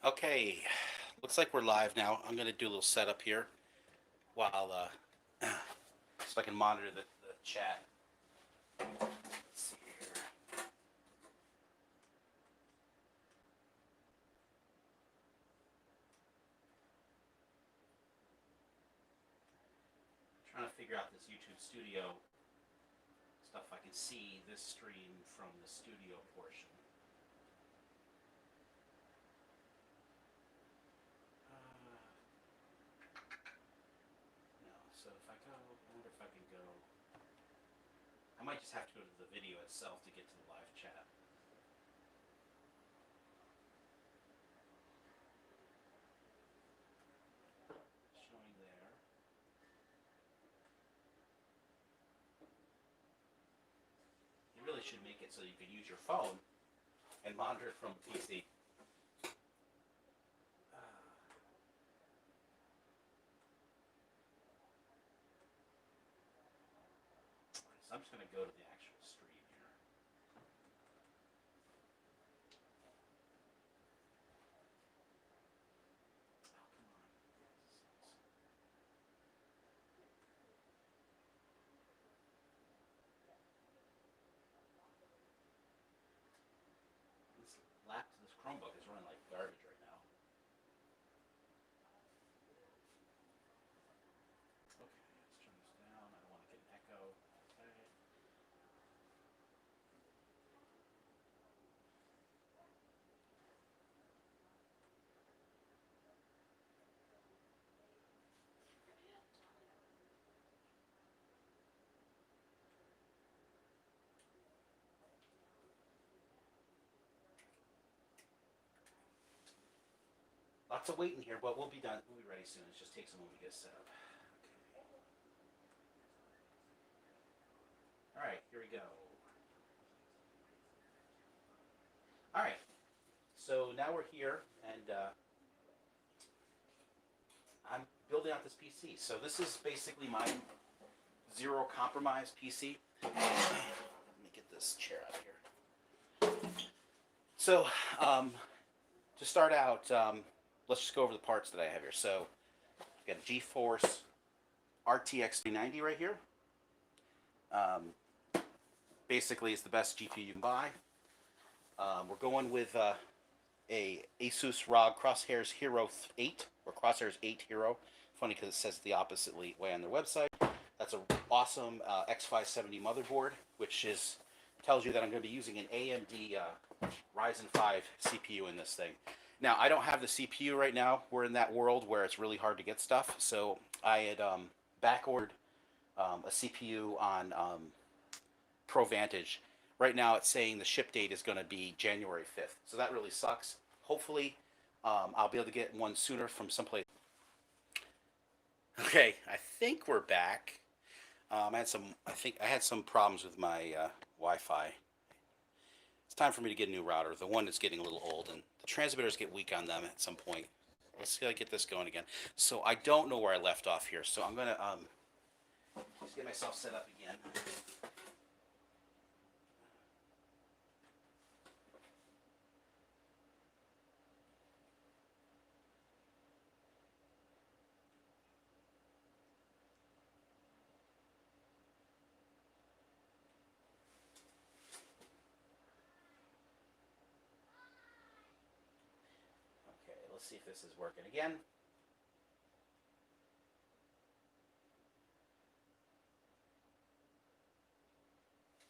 Okay, looks like we're live now. I'm gonna do a little setup here while so I can monitor the chat. Let's see here. Trying to figure out this YouTube studio stuff. I can see this stream from the studio portion. No, so if I go, I wonder if I can go. I might just have to go to the video itself to get to the live chat. Showing there. You really should make it so you can use your phone and monitor it from a PC. So I'm just going to go to the actual stream here. Oh, come on. This Chromebook is running like garbage right now. Okay, let's turn this down. I don't want to get an echo. Okay. Lots of waiting here, but we'll be done. We'll be ready soon. It just takes a moment to get set up. Okay. All right, here we go. All right. So now we're here, and I'm building out this PC. So this is basically my zero compromise PC. Let me get this chair out of here. So to start out, let's just go over the parts that I have here. So I've got a GeForce RTX 390 right here. Basically, it's the best GPU you can buy. We're going with a Asus ROG Crosshairs Hero 8 or Crosshairs 8 Hero. Funny because it says the opposite way on their website. That's an awesome X570 motherboard, which tells you that I'm going to be using an AMD Ryzen 5 CPU in this thing. Now, I don't have the CPU right now. We're in that world where it's really hard to get stuff. So I had back ordered a CPU on ProVantage. Right now, it's saying the ship date is going to be January 5th. So that really sucks. Hopefully, I'll be able to get one sooner from someplace. Okay, I think we're back. I think I had some problems with my Wi-Fi. It's time for me to get a new router. The one is getting a little old, and the transmitters get weak on them at some point. Let's get this going again. So I don't know where I left off here. So I'm gonna just get myself set up again. Okay, let's see if this is working again.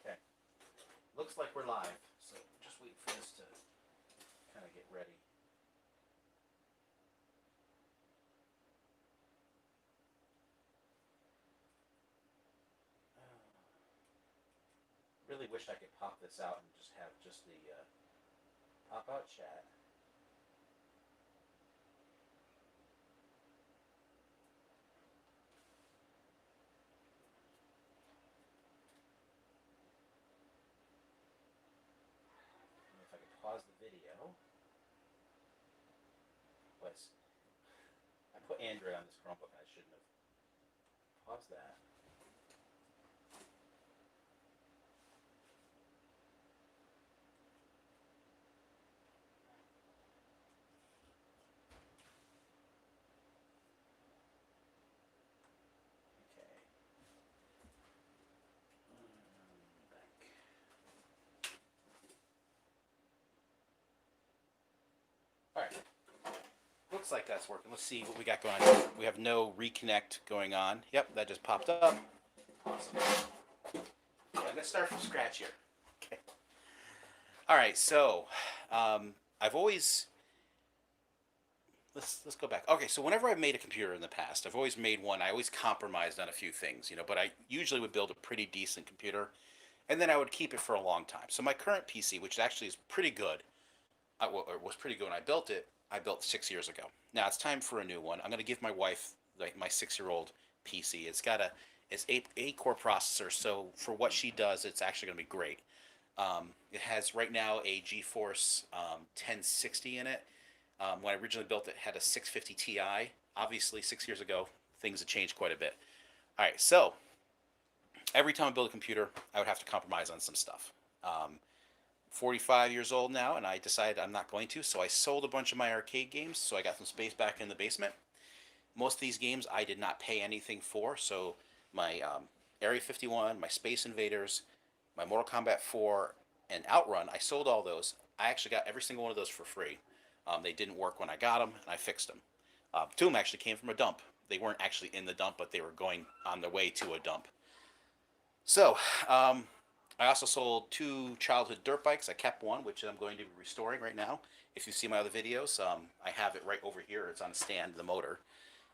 Okay, looks like we're live. So just wait for this to kind of get ready. Really wish I could pop this out and just have just the pop out chat. And if I could pause the video. I put Android on this Chromebook and I shouldn't have paused that. looks like that's working. Let's see what we got going on. We have no reconnect going on. Yep, that just popped up. Awesome. I'm gonna start from scratch here. Okay. All right, so I've always let's go back. Okay, so whenever I've made a computer in the past, I've always made one. I always compromised on a few things, but I usually would build a pretty decent computer, and then I would keep it for a long time. So my current PC, which actually is pretty good, was pretty good when I built it. I built 6 years ago. Now it's time for a new one. I'm going to give my wife like my 6-year-old PC. It's 8 core processor, so for what she does, it's actually going to be great. It has right now a GeForce 1060 in it. When I originally built it, had a 650 Ti. Obviously, 6 years ago, things have changed quite a bit. All right, so every time I build a computer, I would have to compromise on some stuff. 45 years old now, and I decided I'm not going to, so I sold a bunch of my arcade games, so I got some space back in the basement. Most of these games I did not pay anything for, so my Area 51, my Space Invaders, my Mortal Kombat 4, and Outrun, I sold all those. I actually got every single one of those for free. They didn't work when I got them, and I fixed them. 2 of them actually came from a dump. They weren't actually in the dump, but they were going on their way to a dump. So, I also sold 2 childhood dirt bikes. I kept one, which I'm going to be restoring right now. If you see my other videos, I have it right over here. It's on a stand, the motor.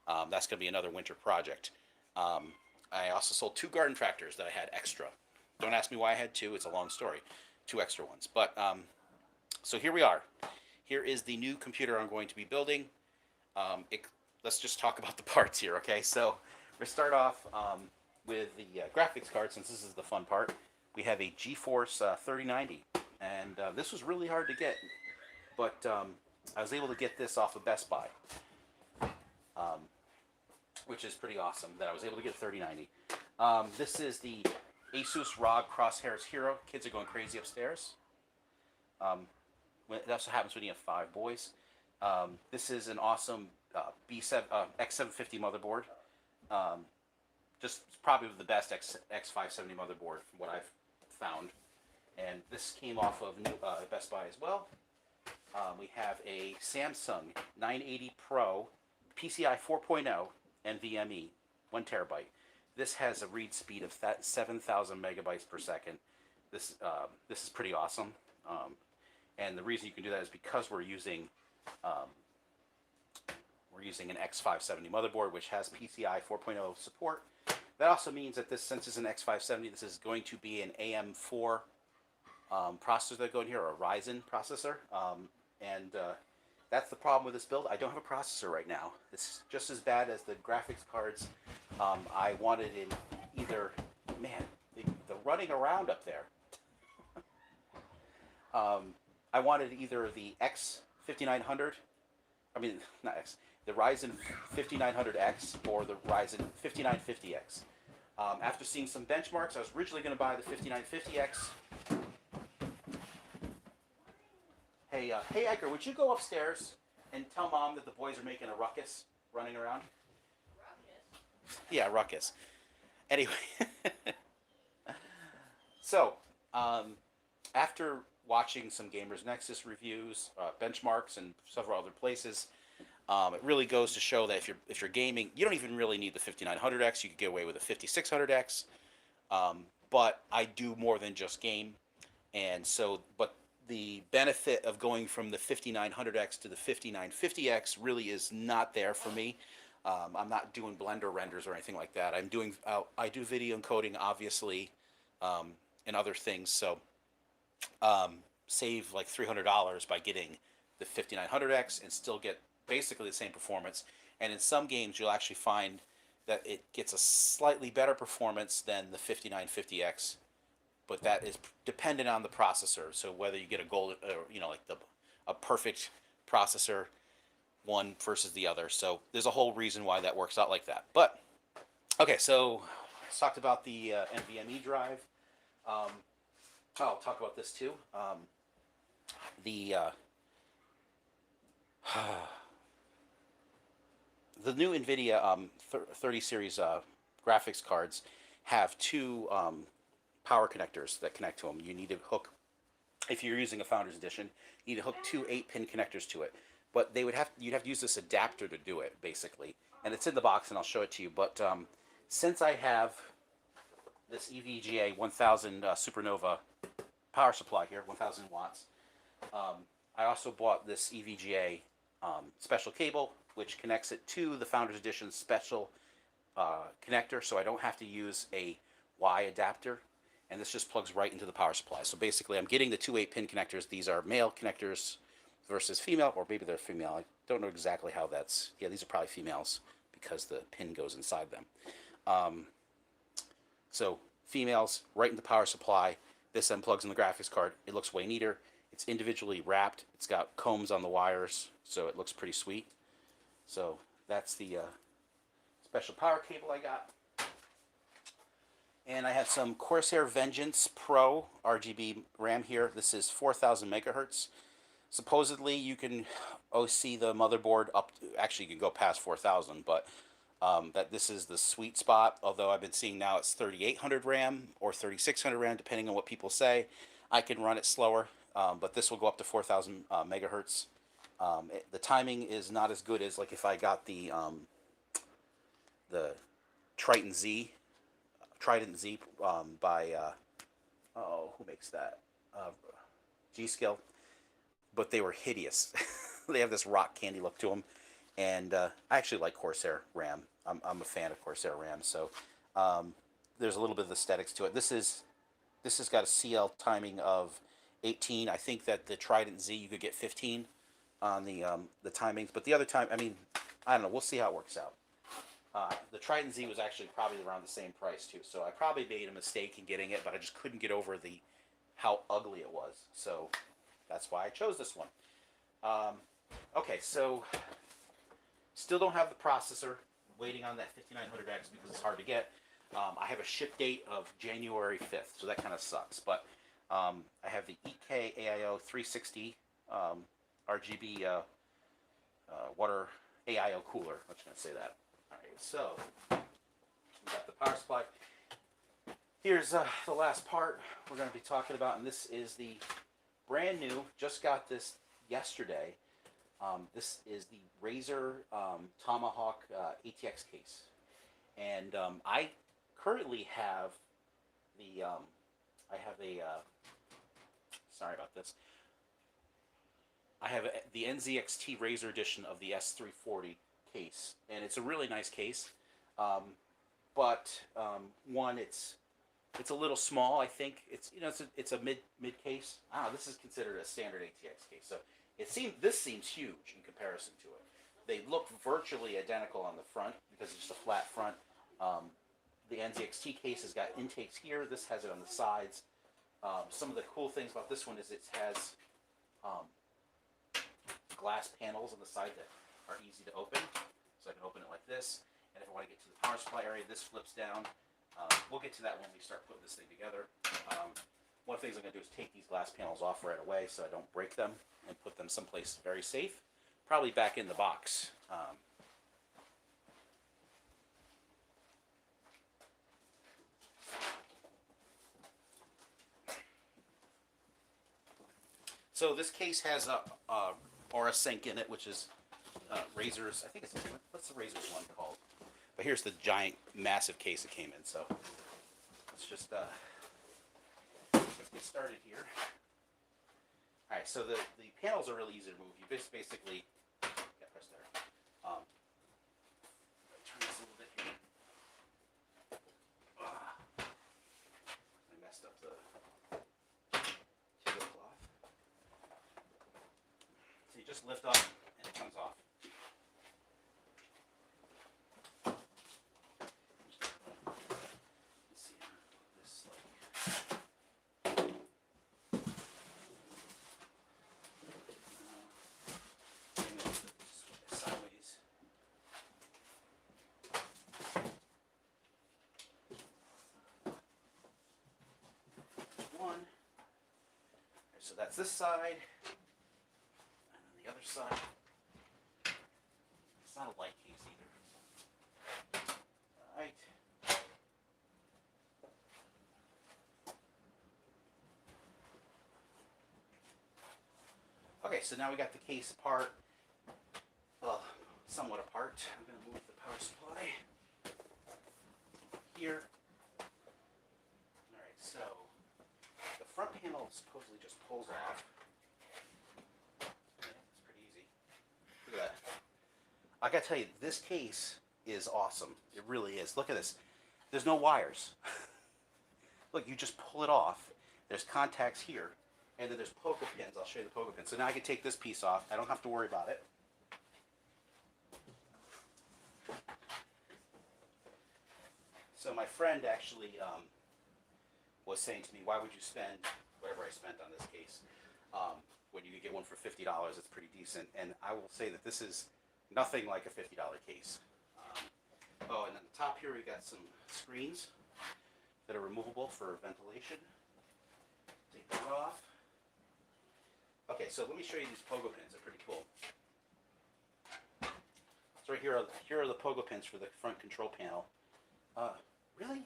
That's going to be another winter project. I also sold 2 garden tractors that I had extra. Don't ask me why I had 2. It's a long story. 2 extra ones. But so here we are. Here is the new computer I'm going to be building. Let's just talk about the parts here, okay? So we're going to start off with the graphics card, since this is the fun part. We have a GeForce 3090, and this was really hard to get, but I was able to get this off of Best Buy, which is pretty awesome that I was able to get 3090. This is the Asus ROG Crosshairs Hero. Kids are going crazy upstairs. It also happens when you have 5 boys. This is an awesome X750 motherboard. Just probably the best X570 motherboard from what I've found. And this came off of Best Buy as well. We have a Samsung 980 Pro PCI 4.0 NVMe, 1 terabyte. This has a read speed of 7,000 megabytes per second. This is pretty awesome. And the reason you can do that is because we're using an X570 motherboard, which has PCI 4.0 support. That also means that since it's an X570, this is going to be an AM4 processor that go in here, or a Ryzen processor. That's the problem with this build. I don't have a processor right now. It's just as bad as the graphics cards. I wanted in either, man, the running around up there. I wanted either the X5900, the Ryzen 5900X or the Ryzen 5950X. After seeing some benchmarks, I was originally going to buy the 5950X. Hey, Edgar, would you go upstairs and tell Mom that the boys are making a ruckus running around? Ruckus? Yeah, ruckus. Anyway, so after watching some Gamers Nexus reviews, benchmarks, and several other places, it really goes to show that if you're gaming, you don't even really need the 5900X. You could get away with a 5600X. But I do more than just game, and so but the benefit of going from the 5900X to the 5950X really is not there for me. I'm not doing Blender renders or anything like that. I do video encoding, obviously, and other things. So save like $300 by getting the 5900X and still get basically the same performance. And in some games, you'll actually find that it gets a slightly better performance than the 5950X. But that is dependent on the processor. So whether you get a perfect processor, one versus the other. So there's a whole reason why that works out like that. But okay, so let's talk about the NVMe drive. I'll talk about this too. The new NVIDIA 30 series graphics cards have 2 power connectors that connect to them. You need to hook, if you're using a Founders Edition, you need to hook 2 8-pin connectors to it. but you'd have to use this adapter to do it basically, and it's in the box, and I'll show it to you. But since I have this EVGA 1000 Supernova power supply here, 1000 watts, I also bought this EVGA special cable, which connects it to the Founders Edition special connector, so I don't have to use a Y adapter, and this just plugs right into the power supply. So basically, I'm getting the two 8-pin connectors. These are male connectors versus female, or maybe they're female. I don't know exactly how that's. Yeah, these are probably females because the pin goes inside them. So females right in the power supply. This then plugs in the graphics card. It looks way neater. It's individually wrapped. It's got combs on the wires, so it looks pretty sweet. So that's the special power cable I got. And I have some Corsair Vengeance Pro RGB RAM here. This is 4,000 megahertz. Supposedly you can OC the motherboard up to, actually you can go past 4,000, but that this is the sweet spot, although I've been seeing now it's 3,800 RAM or 3,600 RAM, depending on what people say. I can run it slower, but this will go up to 4,000 megahertz. The timing is not as good as like if I got the Trident Z by who makes that? G-Skill. But they were hideous. They have this rock candy look to them, and I actually like Corsair RAM. I'm a fan of Corsair RAM, so there's a little bit of aesthetics to it. This has got a CL timing of 18. I think that the Trident Z you could get 15 on the timings, but the other time, I mean, I don't know. We'll see how it works out. The Trident Z was actually probably around the same price too, so I probably made a mistake in getting it, but I just couldn't get over how ugly it was. So that's why I chose this one. Okay, so still don't have the processor. Waiting on that 5900X because it's hard to get. I have a ship date of January 5th, so that kind of sucks. But I have the EK AIO 360 RGB water AIO cooler. I'm just going to say that. All right, so we got the power supply. Here's the last part we're going to be talking about, and this is the brand new, just got this yesterday. This is the Razer Tomahawk Atx case. And I currently have the, sorry about this. I have the NZXT Razer edition of the S340 case, and it's a really nice case. But one, it's a little small. I think it's a mid case. I don't know. This is considered a standard ATX case, so this seems huge in comparison to it. They look virtually identical on the front because it's just a flat front. The NZXT case has got intakes here. This has it on the sides. Some of the cool things about this one is it has glass panels on the side that are easy to open. So I can open it like this, and if I want to get to the power supply area, this flips down. We'll get to that when we start putting this thing together. One of the things I'm going to do is take these glass panels off right away so I don't break them and put them someplace very safe. Probably back in the box. So this case has a Aura Sync in it, which is Razer's, I think it's, what's the Razer's one called? But here's the giant, massive case it came in, so let's just let's get started here. Alright, so the panels are really easy to move. You basically, yeah, press there. Turn this a little bit here. I messed up the tablecloth. So you just lift up and it comes off. So that's this side, and then the other side. It's not a light case either. All right. Okay, so now we got the case apart. somewhat apart. I'm going to move the power supply here. Alright, so the front panel supposedly just pulls off. Yeah, it's pretty easy. Look at that. I gotta tell you, this case is awesome. It really is. Look at this. There's no wires. Look, you just pull it off. There's contacts here, and then there's pogo pins. I'll show you the pogo pins. So now I can take this piece off. I don't have to worry about it. So my friend actually was saying to me, why would you spend whatever I spent on this case when you could get one for $50? It's pretty decent. And I will say that this is nothing like a $50 case. Oh, and on the top here we got some screens that are removable for ventilation. Take that off. Okay, so let me show you these pogo pins. They're pretty cool. So right here are the pogo pins for the front control panel. Really?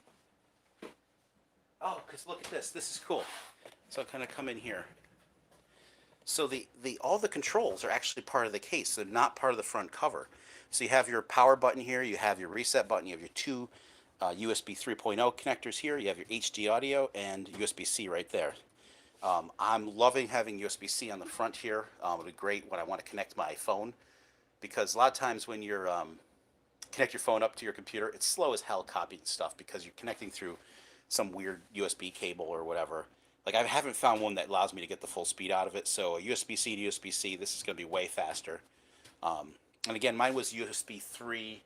Oh, because look at this. This is cool. So I'll kind of come in here. So all the controls are actually part of the case. They're not part of the front cover. So you have your power button here. You have your reset button. You have your two USB 3.0 connectors here. You have your HD audio and USB-C right there. I'm loving having USB-C on the front here. It'll be great when I want to connect my phone, because a lot of times when you're connect your phone up to your computer, it's slow as hell copying stuff because you're connecting through some weird USB cable or whatever. Like, I haven't found one that allows me to get the full speed out of it. So USB-C to USB-C, this is going to be way faster. And again, mine was USB 3.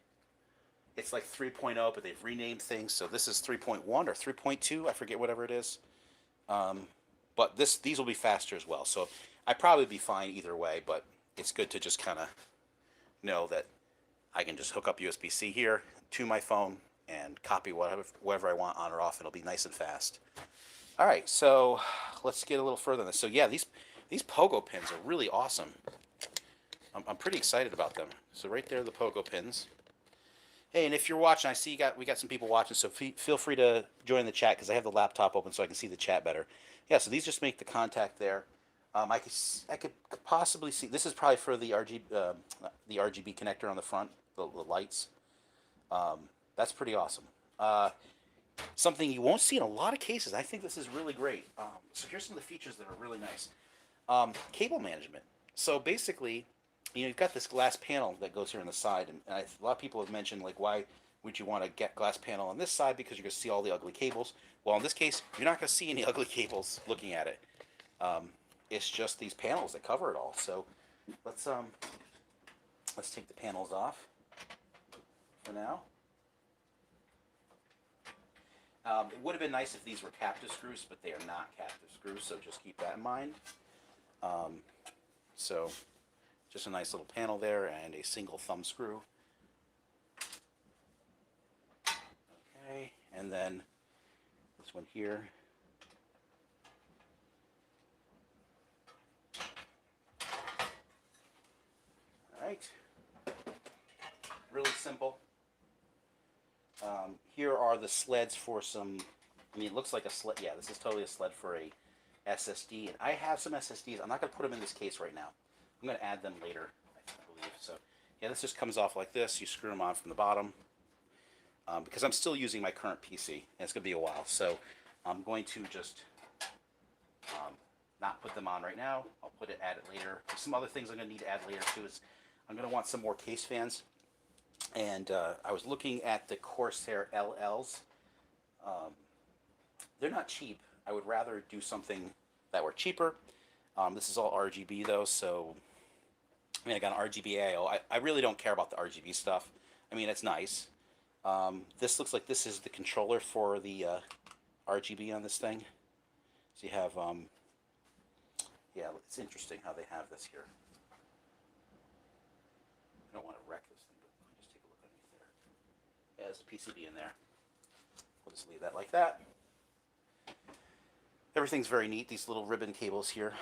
It's like 3.0, but they've renamed things. So this is 3.1 or 3.2. I forget, whatever it is. But these will be faster as well. So I'd probably be fine either way, but it's good to just kind of know that I can just hook up USB-C here to my phone and copy whatever I want on or off. It'll be nice and fast. All right, so let's get a little further on this. So yeah, these pogo pins are really awesome. I'm pretty excited about them. So right there are the pogo pins. Hey, and if you're watching, I see we got some people watching, so feel free to join the chat because I have the laptop open so I can see the chat better. Yeah, so these just make the contact there. I could possibly see, this is probably for the RGB connector on the front, the lights. That's pretty awesome. Something you won't see in a lot of cases. I think this is really great. So here's some of the features that are really nice. Cable management. So basically, you've got this glass panel that goes here on the side, and a lot of people have mentioned, like, why would you want to get glass panel on this side? Because you're going to see all the ugly cables. Well, in this case, you're not going to see any ugly cables looking at it. It's just these panels that cover it all. So let's take the panels off for now. It would have been nice if these were captive screws, but they are not captive screws, so just keep that in mind. So just a nice little panel there and a single thumb screw. Okay, and then this one here. All right, really simple. Here are the sleds for some, I mean, it looks like a sled. Yeah, this is totally a sled for a SSD. And I have some SSDs. I'm not going to put them in this case right now. I'm going to add them later, I believe. So, yeah, this just comes off like this. You screw them on from the bottom. Because I'm still using my current PC, and it's going to be a while. So, I'm going to just not put them on right now. I'll add it later. There's some other things I'm going to need to add later, too. I'm going to want some more case fans. And I was looking at the Corsair LLs. They're not cheap. I would rather do something that were cheaper. This is all RGB though, so I mean, I got an RGB AO. I really don't care about the RGB stuff. I mean, it's nice. This looks like this is the controller for the RGB on this thing. So you have, yeah, it's interesting how they have this here. I don't want to wreck this thing, but let me just take a look underneath there. Yeah, there's a PCB in there. We'll just leave that like that. Everything's very neat. These little ribbon cables here,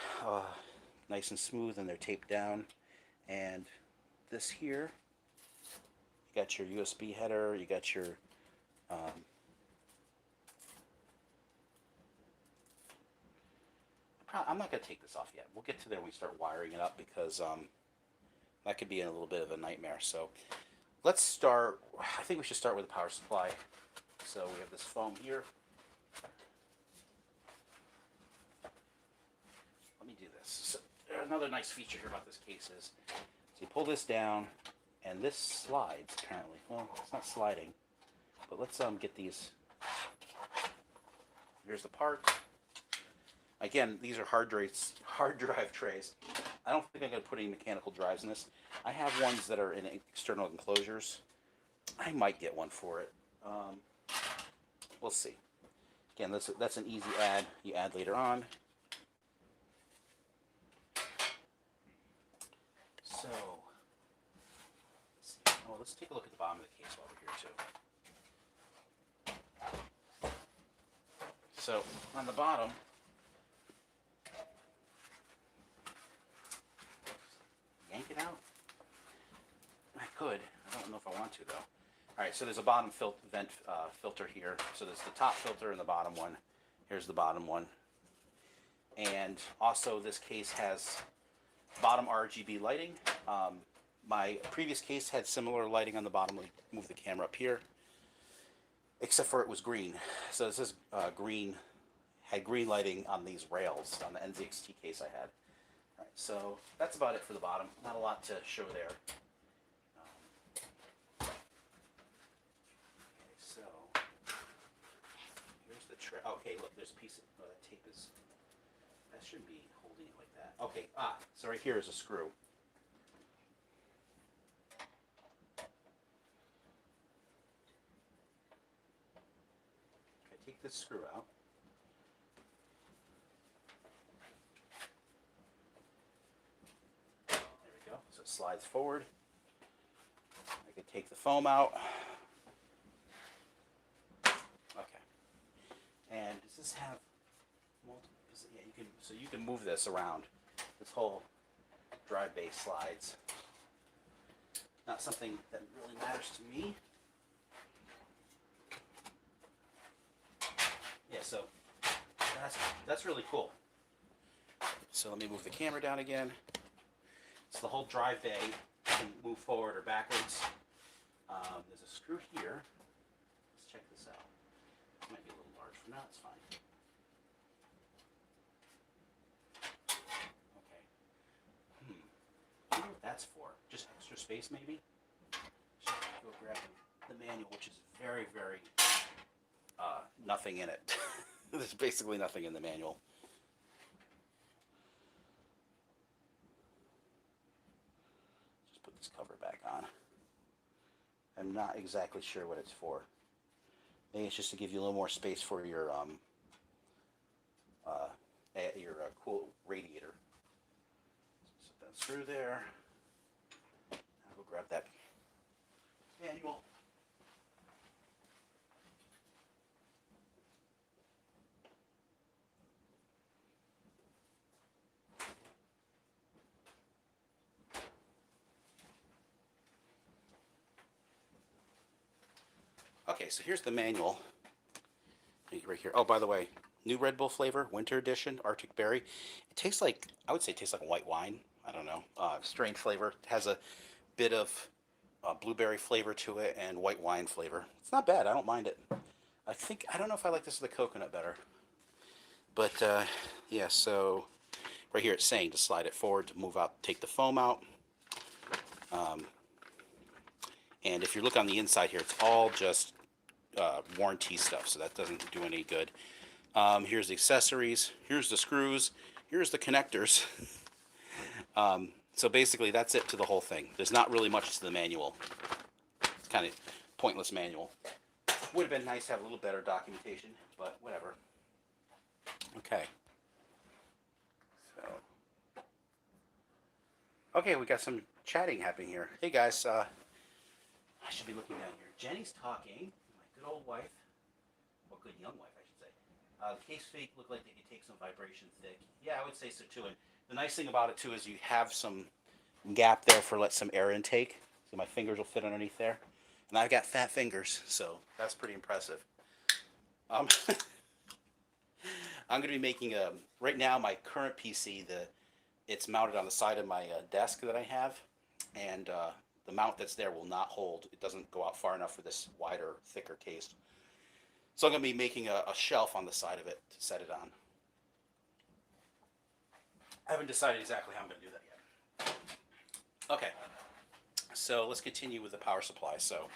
nice and smooth, and they're taped down. And this here, you got your USB header, you got your I'm not going to take this off yet. We'll get to there when we start wiring it up because that could be a little bit of a nightmare. So let's start. I think we should start with the power supply. So we have this foam here. Let me do this. So another nice feature here about this case is, so you pull this down, and this slides apparently. Well, it's not sliding, but let's get these. Here's the part. Again, these are hard drive trays. I don't think I'm going to put any mechanical drives in this. I have ones that are in external enclosures. I might get one for it. We'll see. Again, that's an easy add. You add later on. So, let's take a look at the bottom of the case while we're here too. So, on the bottom, yank it out? I could. I don't know if I want to though. Alright, so there's a bottom vent filter here. So there's the top filter and the bottom one. Here's the bottom one. And also this case has bottom RGB lighting. My previous case had similar lighting on the bottom. Let me move the camera up here. Except for it was green. So this is green. Had green lighting on these rails on the NZXT case I had. Alright, so that's about it for the bottom. Not a lot to show there. Okay, so here's the tray. Okay, look, there's a piece of that tape is. That shouldn't be holding it like that. Okay, so right here is a screw. Okay, take this screw out. Slides forward. I could take the foam out. Okay. And does this have multiple? Yeah, you can. So you can move this around. This whole drive bay slides. Not something that really matters to me. Yeah. So that's really cool. So let me move the camera down again. So the whole drive bay can move forward or backwards. There's a screw here. Let's check this out. It might be a little large for now. It's fine. Okay. I wonder what that's for. Just extra space, maybe? Should go grab the manual, which is very, very nothing in it. There's basically nothing in the manual. Cover back on. I'm not exactly sure what it's for. Maybe it's just to give you a little more space for your cool radiator. So set that screw there. I'll go grab that manual. Okay, so here's the manual. Right here. Oh, by the way, new Red Bull flavor, winter edition, Arctic Berry. It tastes like, I would say it tastes like white wine. I don't know. Strange flavor. It has a bit of blueberry flavor to it and white wine flavor. It's not bad. I don't mind it. I don't know if I like this with the coconut better. But, yeah, so right here it's saying to slide it forward to move out, take the foam out. And if you look on the inside here, it's all just warranty stuff, so that doesn't do any good. Here's the accessories. Here's the screws. Here's the connectors. So basically, that's it to the whole thing. There's not really much to the manual. It's kind of pointless manual. Would have been nice to have a little better documentation, but whatever. Okay. So, okay, we got some chatting happening here. Hey guys, I should be looking down here. Jenny's talking. My good old wife, or good young wife, I should say. The case feet look like they could take some vibration thick. Yeah, I would say so too. And the nice thing about it too is you have some gap there for some air intake, so my fingers will fit underneath there. And I've got fat fingers, so that's pretty impressive. I'm going to be making right now my current PC. It's mounted on the side of my desk that I have, and the mount that's there will not hold. It doesn't go out far enough for this wider, thicker case. So I'm going to be making a shelf on the side of it to set it on. I haven't decided exactly how I'm going to do that yet. Okay, so let's continue with the power supply. So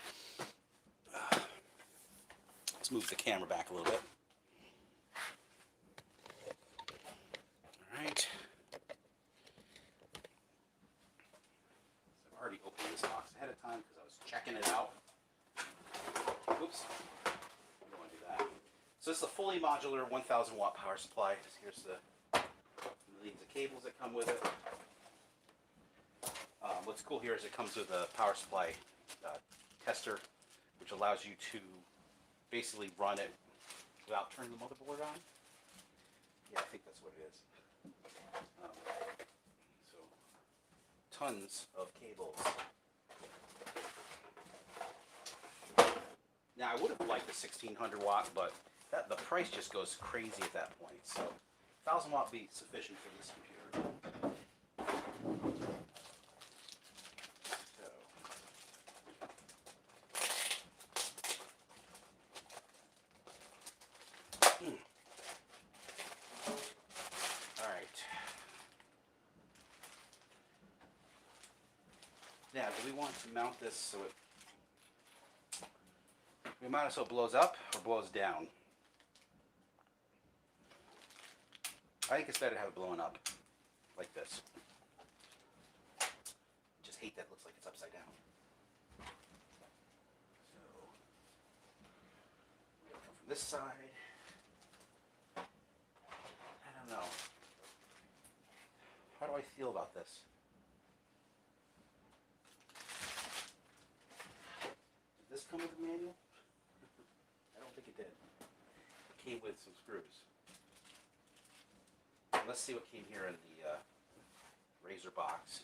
let's move the camera back a little bit. All right. So I've already opened this box ahead of time because I was checking it out. Oops. I don't want to do that. So this is a fully modular 1,000 watt power supply. Here's the millions of cables that come with it. What's cool here is it comes with a power supply tester, which allows you to basically run it without turning the motherboard on. Yeah, I think that's what it is. So, tons of cables. Now, I would have liked the 1,600 watt, but the price just goes crazy at that point. So, 1,000 watt be sufficient for this computer. Now, do we want to mount this so we mount it so it blows up or blows down? I think it's better to have it blowing up like this. Just hate that it looks like it's upside down. So we'll come from this side. I don't know. How do I feel about this? Did this come with a manual? I don't think it did. It came with some screws. Let's see what came here in the Razor box.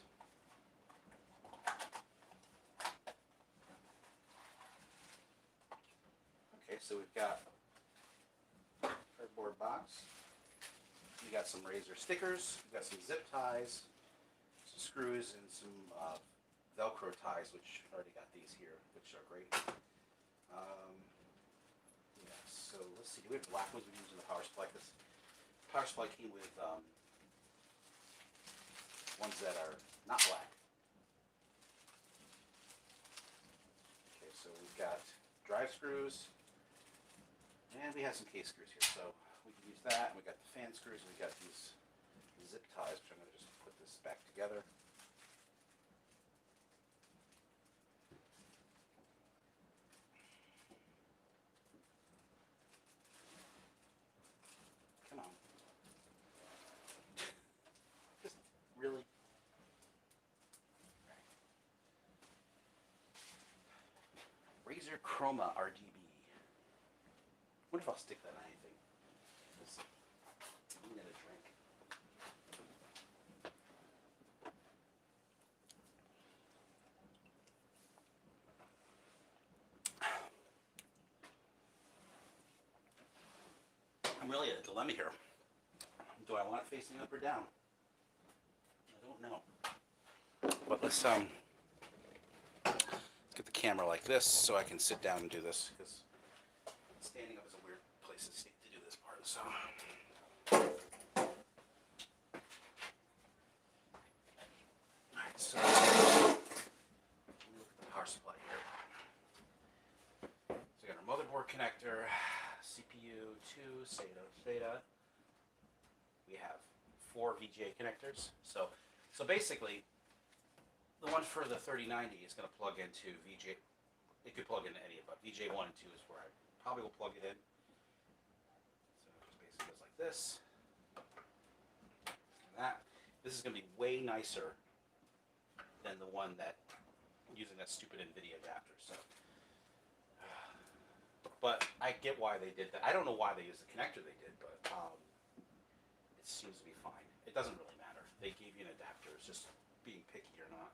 Okay, so we've got a cardboard box. We got some Razor stickers. We've got some zip ties, some screws, and some Velcro ties, which I already got these here, which are great. Yeah, so let's see. Do we have black ones we use in the power supply? Because power supply came with ones that are not black. Okay, so we've got drive screws, and we have some case screws here, so we can use that. And we got the fan screws, and we got these zip ties, which I'm going to just put this back together. Come on. Just really. Razor Chroma RGB. What if I'll stick that on anything? Let's see. I'm gonna drink. I'm really at a dilemma here. Do I want it facing up or down? I don't know. But let's get the camera like this so I can sit down and do this, because standing up is a weird place to do this part. So, all right. So look at the power supply here. So we got our motherboard connector, CPU 2, SATA. We have 4 VGA connectors. So basically, the one for the 3090 is going to plug into VGA. It could plug into any of them. VGA 1 and 2 is where I probably will plug it in. So it just basically goes like this. And that. This is going to be way nicer than the one that using that stupid NVIDIA adapter. So, but I get why they did that. I don't know why they used the connector they did, but it seems to be fine. It doesn't really matter. They gave you an adapter. It's just being picky or not.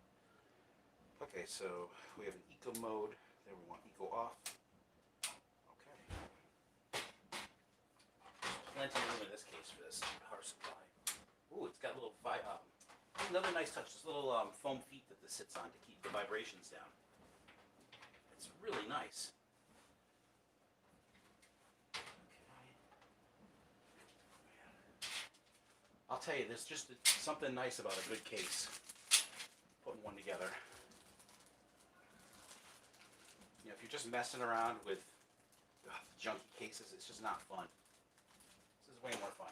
Okay, so we have an eco mode. Then we want eco off. Okay. Plenty of room in this case for this power supply. Ooh, it's got a little another nice touch. This little foam feet that this sits on to keep the vibrations down. It's really nice. I'll tell you, there's just something nice about a good case. Putting one together. You know, if you're just messing around with junky cases, it's just not fun. This is way more fun.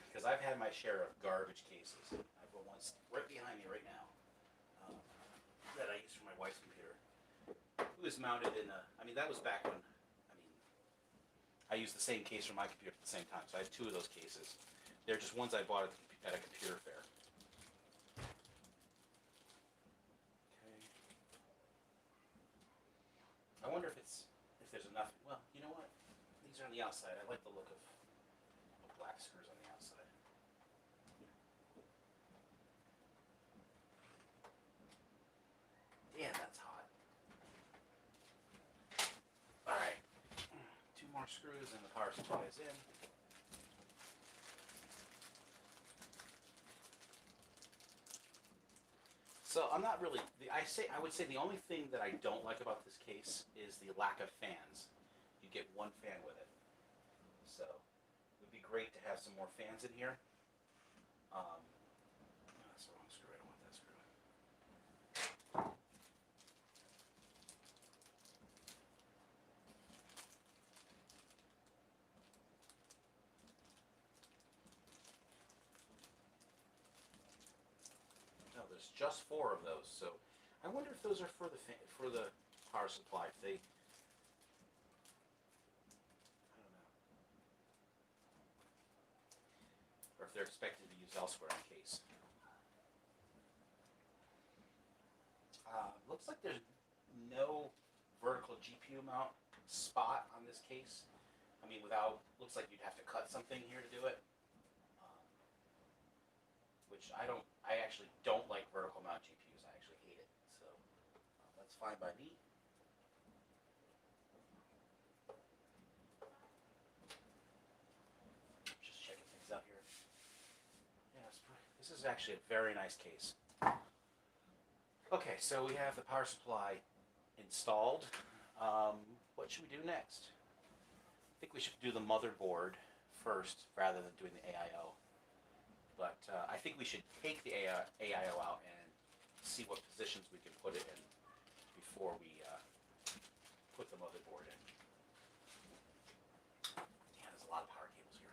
Because I've had my share of garbage cases. I've got one right behind me right now that I use for my wife's computer. It was mounted in a, I mean, that was back when, I used the same case for my computer at the same time. So I have two of those cases. They're just ones I bought at a computer fair. Okay. I wonder if there's enough. Well, you know what? These are on the outside. I like the look of black screws on the outside. Damn, that's hot. All right. Two more screws and the power supply is in. So I'm not really. I would say the only thing that I don't like about this case is the lack of fans. You get one fan with it, so it would be great to have some more fans in here. That's the wrong screw. I don't want that screw. No, there's just 4 of those. So I wonder if those are for the power supply. If they, I don't know, or if they're expected to be used elsewhere in the case. Looks like there's no vertical GPU mount spot on this case. I mean, looks like you'd have to cut something here to do it. Which I actually don't like vertical mount GPUs. I actually hate it. So that's fine by me. Just checking things out here. Yeah, this is actually a very nice case. Okay, so we have the power supply installed. What should we do next? I think we should do the motherboard first rather than doing the AIO. But I think we should take the AIO out and see what positions we can put it in before we put the motherboard in. Yeah, there's a lot of power cables here.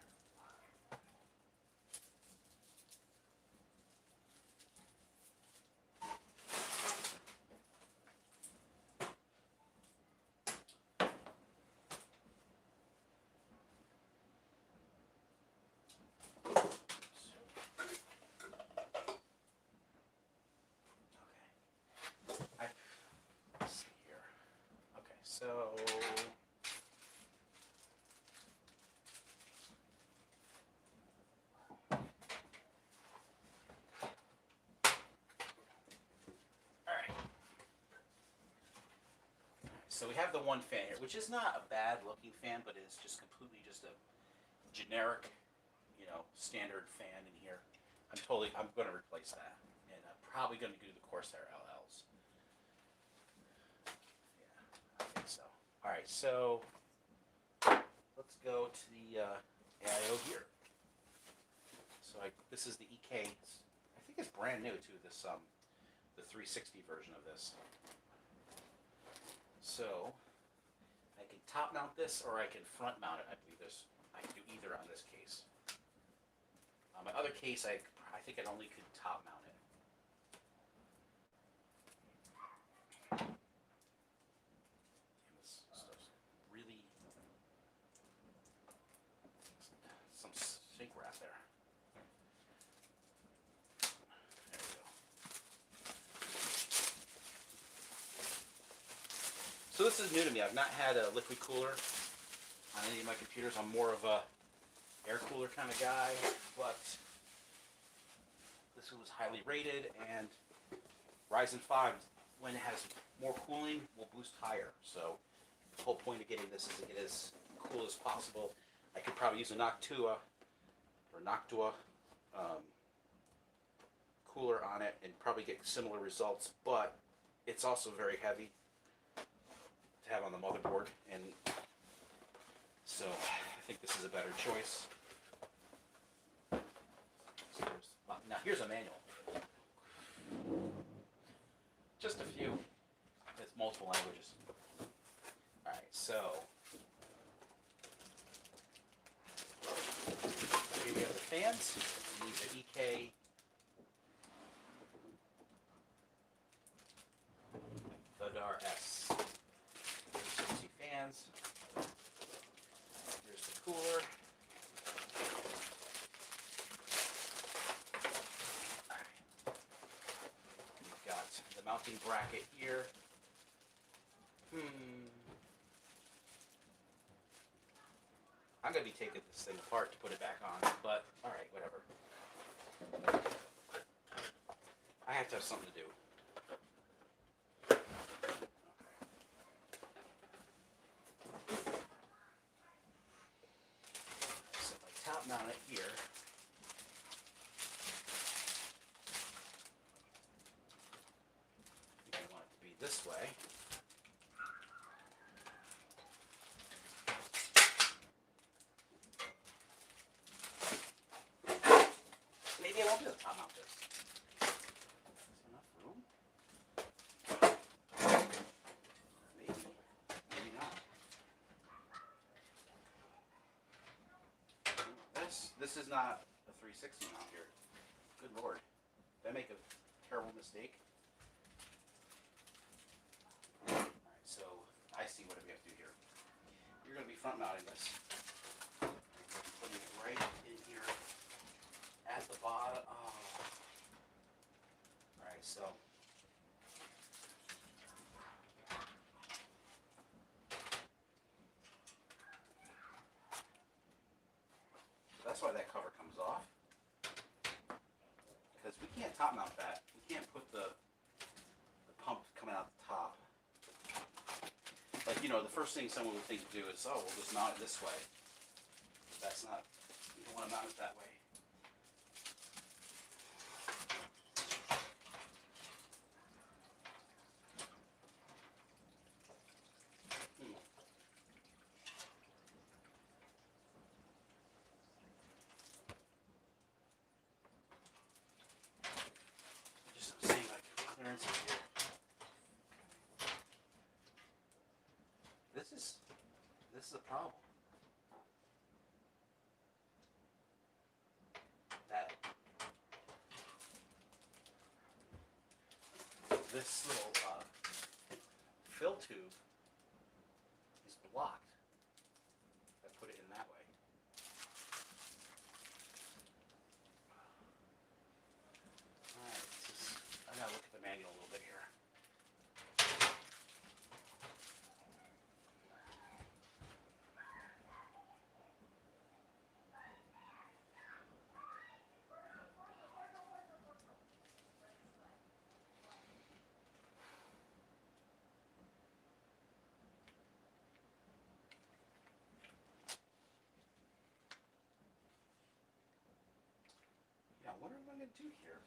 So, alright. So we have the one fan here, which is not a bad looking fan, but it's just completely just a generic, standard fan in here. I'm going to replace that. And I'm probably going to do the Corsair LLs. I think so. All right, so let's go to the AIO here. So this is the EK. I think it's brand new too. This the 360 version of this. So I can top mount this, or I can front mount it. I believe I can do either on this case. My other case, I think I only could top mount it. Some shrink wrap there. There we go. So this is new to me. I've not had a liquid cooler on any of my computers. I'm more of a air cooler kind of guy, but this one was highly rated, and Ryzen 5, when it has more cooling, will boost higher. So the whole point of getting this is to get as cool as possible. I could probably use a Noctua or or Noctua cooler on it and probably get similar results, but it's also very heavy to have on the motherboard, and so I think this is a better choice. So now here's a manual. Just a few. It's multiple languages. Alright, so here we have the fans. These are EK Vadar S 360 fans. Here's the cooler. We've got the mounting bracket here. I'm going to be taking this thing apart to put it back on, but alright, whatever. I have to have something to do. So if I top mount it here, I want it to be this way. Maybe I won't be able to top mount this. Is there enough room? Maybe. Maybe not. This is not a 360 mount here. Good lord. Did I make a terrible mistake? Alright, so I see what we have to do here. You're going to be front mounting this. Putting it right in here at the bottom. Oh. Alright, so that's why that cover comes off. Because we can't top mount that. We can't put the pump coming out the top. Like, you know, the first thing someone would think to do is, oh, we'll just mount it this way. That's not, you don't want to mount it that way. Just saying, like, clearance is here. This is a problem. That this little fill tube is blocked. I put it in that way. Alright, I gotta look at the manual a little bit here. Yeah, what am I going to do here?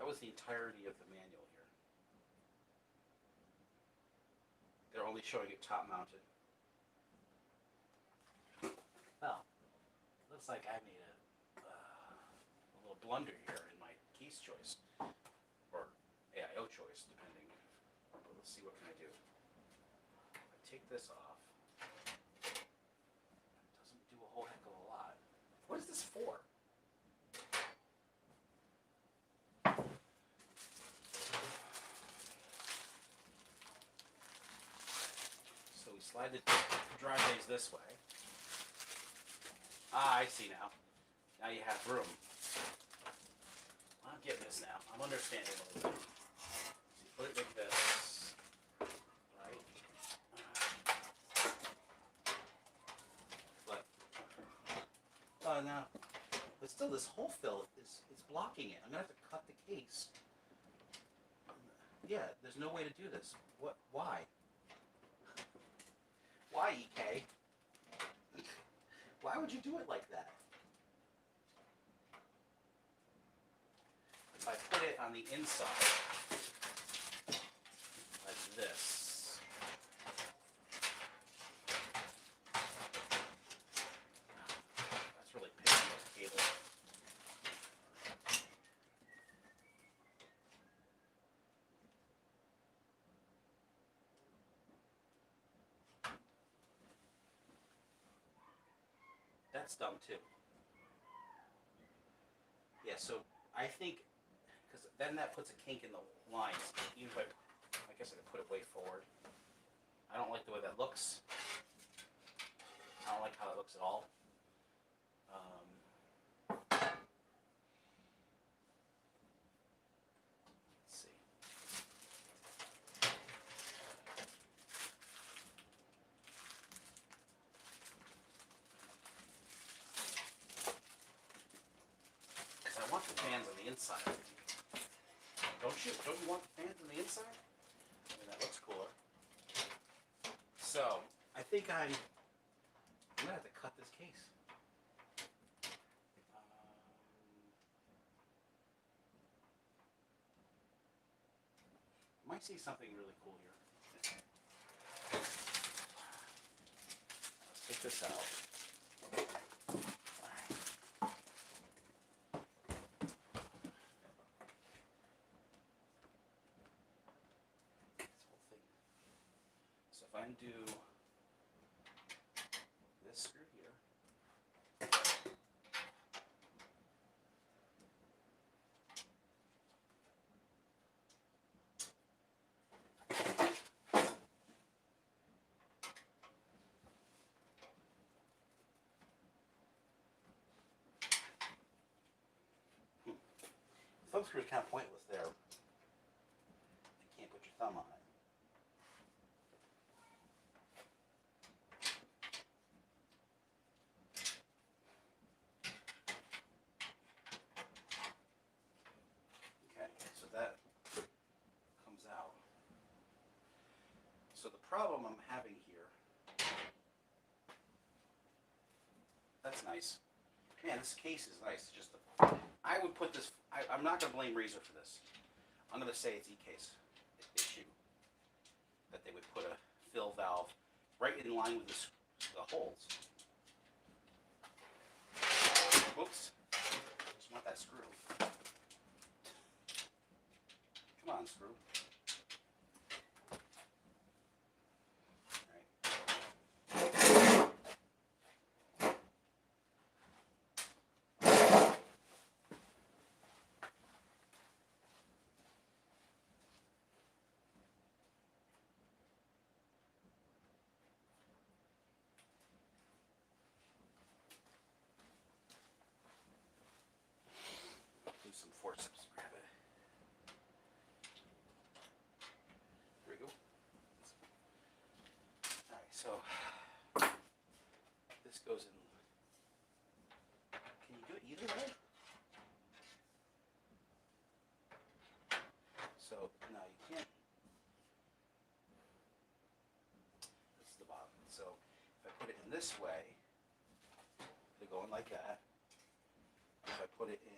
That was the entirety of the manual here. They're only showing it top mounted. Well, looks like I made a little blunder here in my case choice, or AIO choice, depending. But let's see, what can I do? I take this off. It doesn't do a whole heck of a lot. What is this for? So we slide the drive bays this way. Ah, I see now. Now you have room. I'm getting this now. I'm understanding a little bit. So you put it like this. Right? But now, but still, this whole fill is blocking it. I'm gonna have to cut the case. Yeah, there's no way to do this. What? Why? Why, EK? Why would you do it like that? If I put it on the inside, like this, that's really picking up the cable. That's dumb too. Yeah, so I think, because then that puts a kink in the lines. Even if I guess I could put it way forward. I don't like the way that looks. I don't like how that looks at all. Let's see. Because I want the fans on the inside. Don't you? Don't you want the fans on the inside? I mean, that looks cooler. So, I think I'm going to have to cut this case. Might see something really cool here. Let's take this out. So if I undo this screw here, thumb screw is kind of pointless there. You can't put your thumb on it. Okay, so that comes out. So the problem I'm having here, that's nice. Man, this case is nice. Just I would put this. I'm not going to blame Razor for this. I'm going to say it's E-case issue that they would put a fill valve right in line with the holes. Whoops! Just want that screw. Come on, screw. Some forceps, grab it. There we go. Alright, so this goes in. Can you do it either way? So, no, you can't. This is the bottom. So, if I put it in this way, it'll go in like that. If I put it in,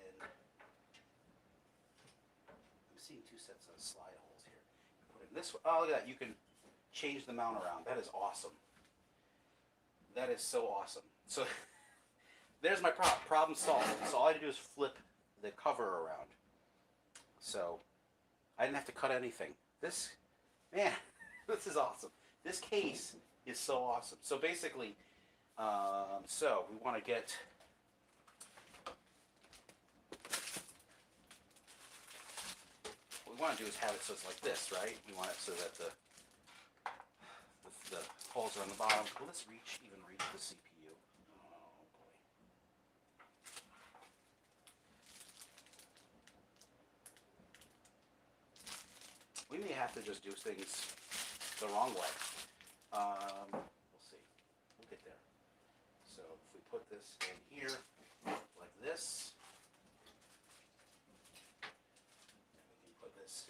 seeing two sets of slide holes here. You put it in this way. Oh, look at that. You can change the mount around. That is awesome. That is so awesome. So there's my problem solved. So all I had to do is flip the cover around. So I didn't have to cut anything. This, man, this is awesome. This case is so awesome. So basically, so we want to get what we want to do is have it so it's like this, right? We want it so that the holes are on the bottom. Will this even reach the CPU? Oh boy. We may have to just do things the wrong way. We'll see. We'll get there. So if we put this in here like this, then we can put this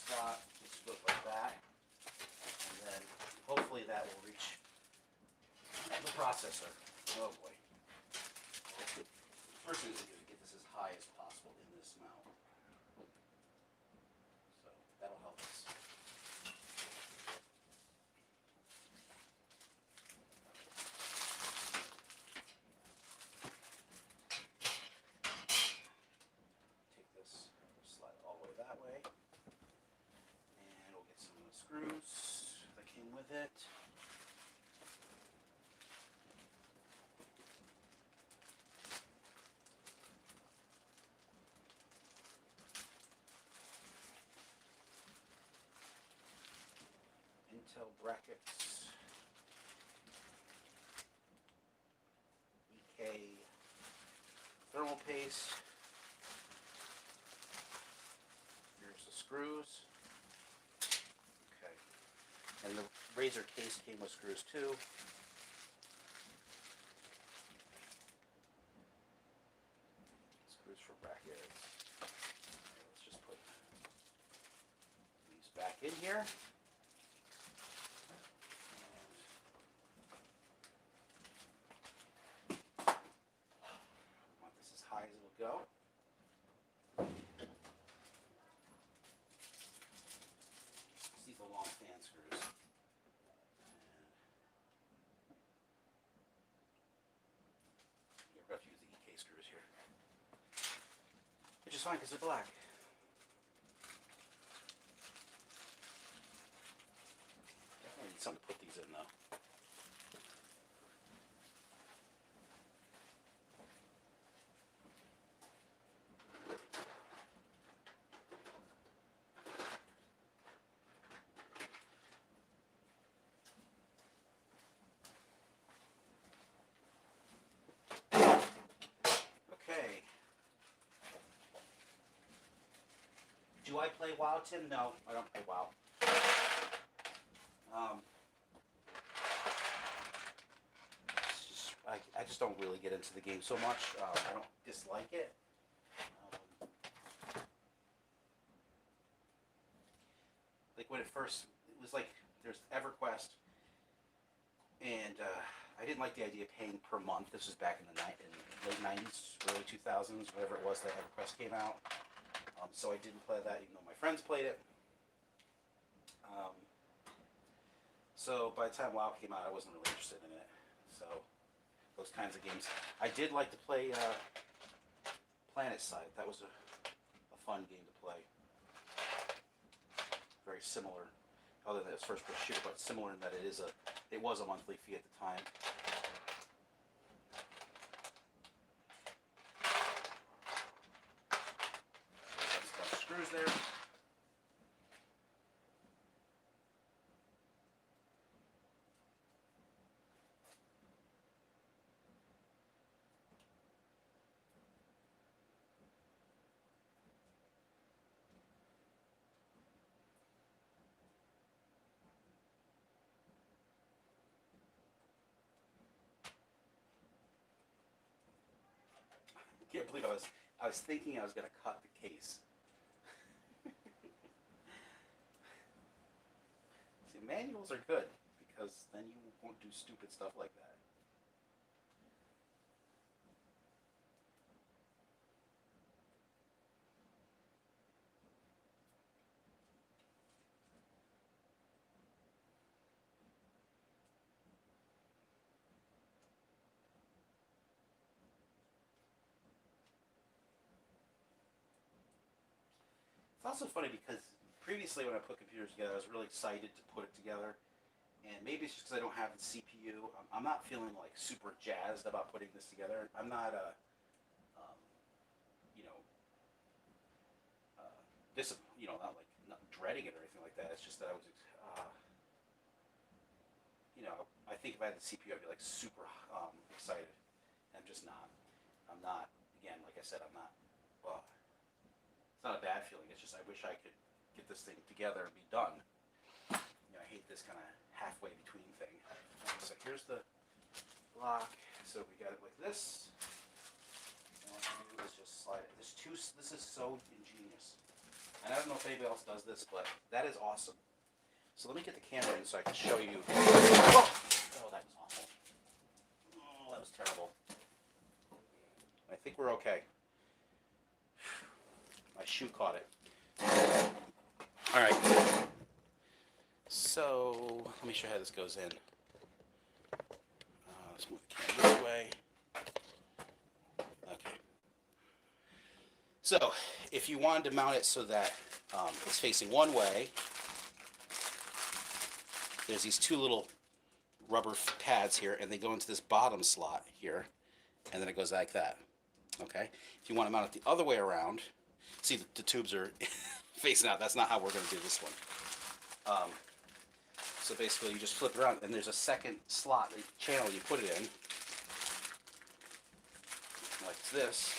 slot, just go like that, and then hopefully that will reach the processor. Oh boy. First thing is to get this as high as possible in this mount. So that'll help us. Take this, slide it all the way that way. And we'll get some of the screws that came with it. Intel brackets, EK thermal paste. Here's the screws. Okay, and the razor case came with screws too. Screws for brackets. Let's just put these back in here. High as it'll go. These are long fan screws. We're going to use the EK screws here. Which is fine because they're black. Definitely need something to put these in though. Okay. Do I play WoW, Tim? No, I don't play WoW. I just don't really get into the game so much. I don't dislike it. Like when it was like there's EverQuest, and I didn't like the idea of paying per month. This was back in the late 90s, early 2000s, whatever it was that EverQuest came out. So I didn't play that, even though my friends played it. So by the time WoW came out, I wasn't really interested in it. So those kinds of games. I did like to play PlanetSide. That was a fun game to play. Very similar, other than its first-person shooter, but similar in that it was a monthly fee at the time. Some screws there. I can't believe I was thinking I was going to cut the case. See, manuals are good because then you won't do stupid stuff like that. It's also funny because previously when I put computers together, I was really excited to put it together. And maybe it's just because I don't have the CPU. I'm not feeling like super jazzed about putting this together. I'm not you know, not dreading it or anything like that. It's just that I was, I think if I had the CPU, I'd be like super excited. I'm just not. I'm not. Again, like I said, I'm not. It's not a bad feeling. It's just I wish I could get this thing together and be done. I hate this kind of halfway between thing. So here's the block. So we got it like this. And what we do is just slide it. This is so ingenious. And I don't know if anybody else does this, but that is awesome. So let me get the camera in so I can show you. Oh, oh that was awful. Oh, that was terrible. I think we're okay. My shoe caught it. All right. So let me show you how this goes in. Let's move the camera this way. Okay. So if you wanted to mount it so that it's facing one way, there's these two little rubber pads here, and they go into this bottom slot here, and then it goes like that. Okay. If you want to mount it the other way around, see the tubes are facing out. That's not how we're going to do this one. So basically, you just flip it around, and there's a second slot, the channel you put it in, like this,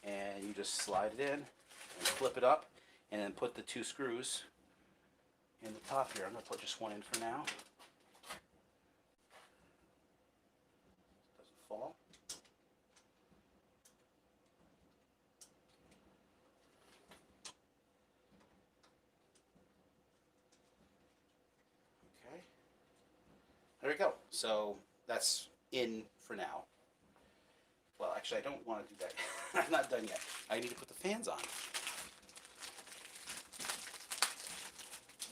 and you just slide it in and flip it up, and then put the two screws in the top here. I'm going to put just one in for now. Doesn't fall. Okay. There we go. So that's in for now. Well, actually, I don't want to do that. I'm not done yet. I need to put the fans on.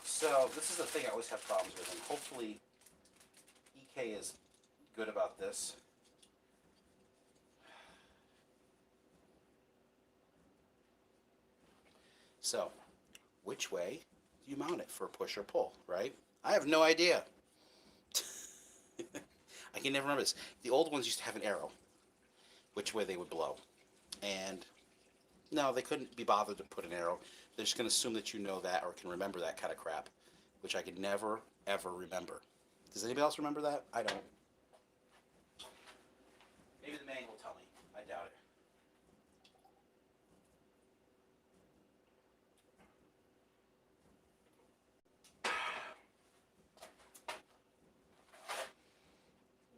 So this is the thing I always have problems with, and hopefully EK is good about this. So, which way do you mount it for push or pull, right? I have no idea. I can never remember this. The old ones used to have an arrow, which way they would blow. And no, they couldn't be bothered to put an arrow. They're just going to assume that you know that or can remember that kind of crap, which I could never, ever remember. Does anybody else remember that? I don't. Maybe the man will tell me. I doubt it.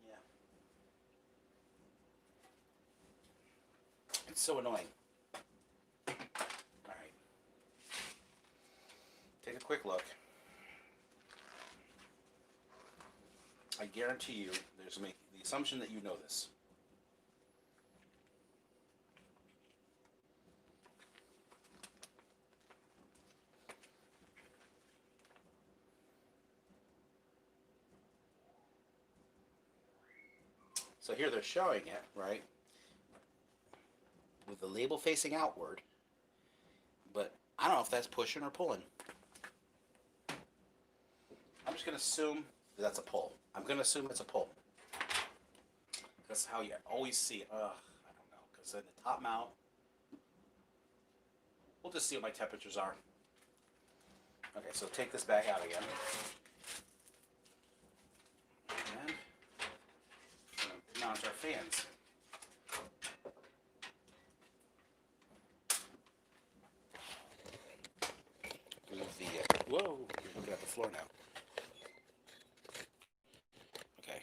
Yeah. It's so annoying. Alright. Take a quick look. I guarantee you, there's the assumption that you know this. So here they're showing it, right, with the label facing outward, but I don't know if that's pushing or pulling. I'm just going to assume that that's a pull. I'm going to assume it's a pull. That's how you always see it. I don't know, because in the top mount, we'll just see what my temperatures are. Okay, so take this back out again. And mount our fans. Move the, whoa, you're looking at the floor now. Okay.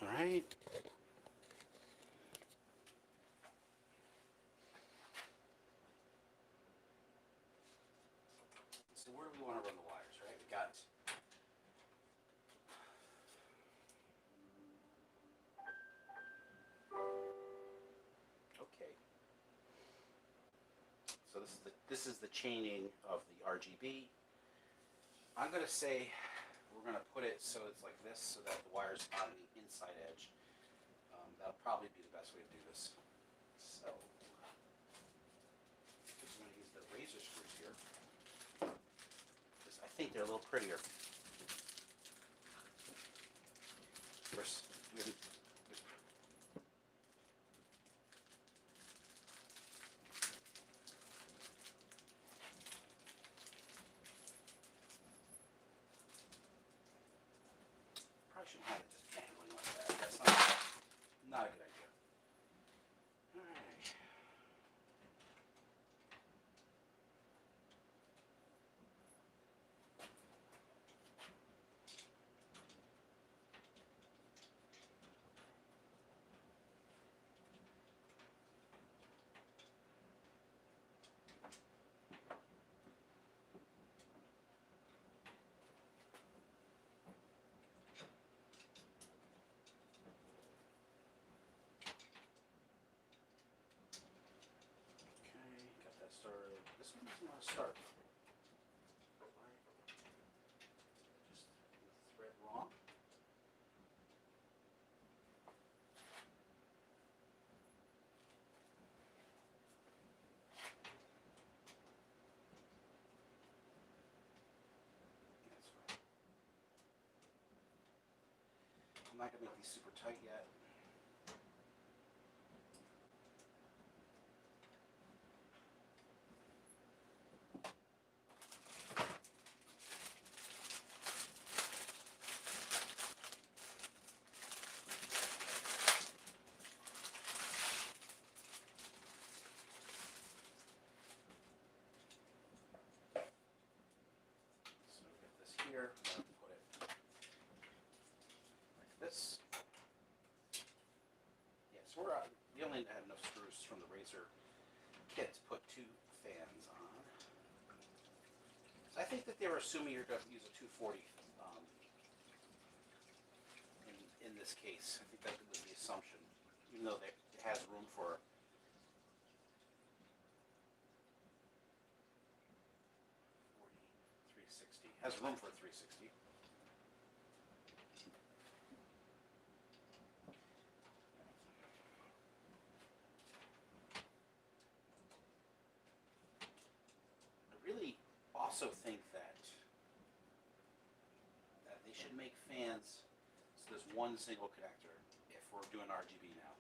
All right. So where do we want to run the wires, right? We got okay. So this is the chaining of the RGB. I'm gonna say we're gonna put it so it's like this, so that the wire's on the inside edge. That'll probably be the best way to do this. So I'm gonna use the razor screws here. I think they're a little prettier. First, probably shouldn't have it just dangling like that. That's not a good idea. All right. some reason want to start. Just the thread wrong. That's right. I'm not gonna make these super tight yet. So get this here, I'm gonna put it like this. Yeah, so we only have enough screws from the razor kit to put 2 fans on. So I think that they were assuming you're going to use a 240 in this case. I think that was the assumption, even though it has room for 360. Has room for 360. I really also think that they should make fans so there's one single connector if we're doing RGB now,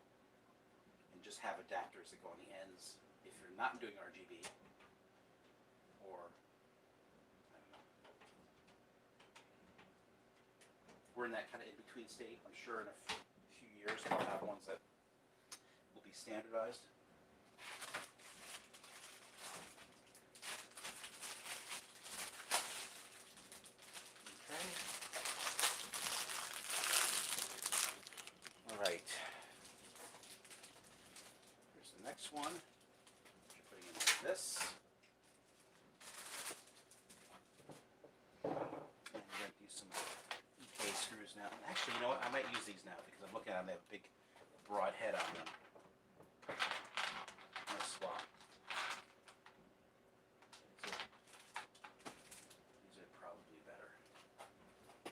and just have adapters that go on the ends if you're not doing RGB, or I don't know. We're in that kind of in-between state. I'm sure in a few years we'll have ones that will be standardized. Okay. All right. Here's the next one. You're putting in like this. And we're going to use some Tighe screws now. Actually, you know what? I might use these now because I'm looking at them. They have a big, broad head on them. I'm going to swap. These are probably better. I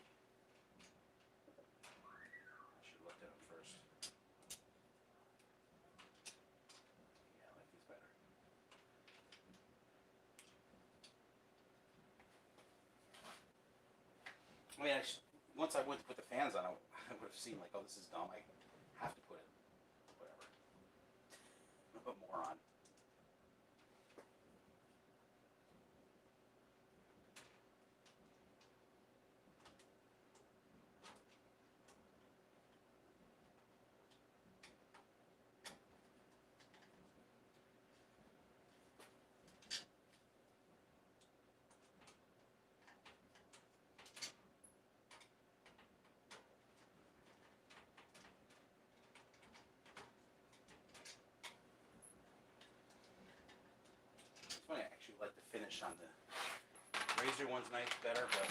should have looked at them first. Yeah, I like these better. I mean, once I went to put the fans on, I would have seen like, oh, this is dumb. I have to put it, whatever. Put more on. It's funny, I actually like the finish on the razor one's nice, better, but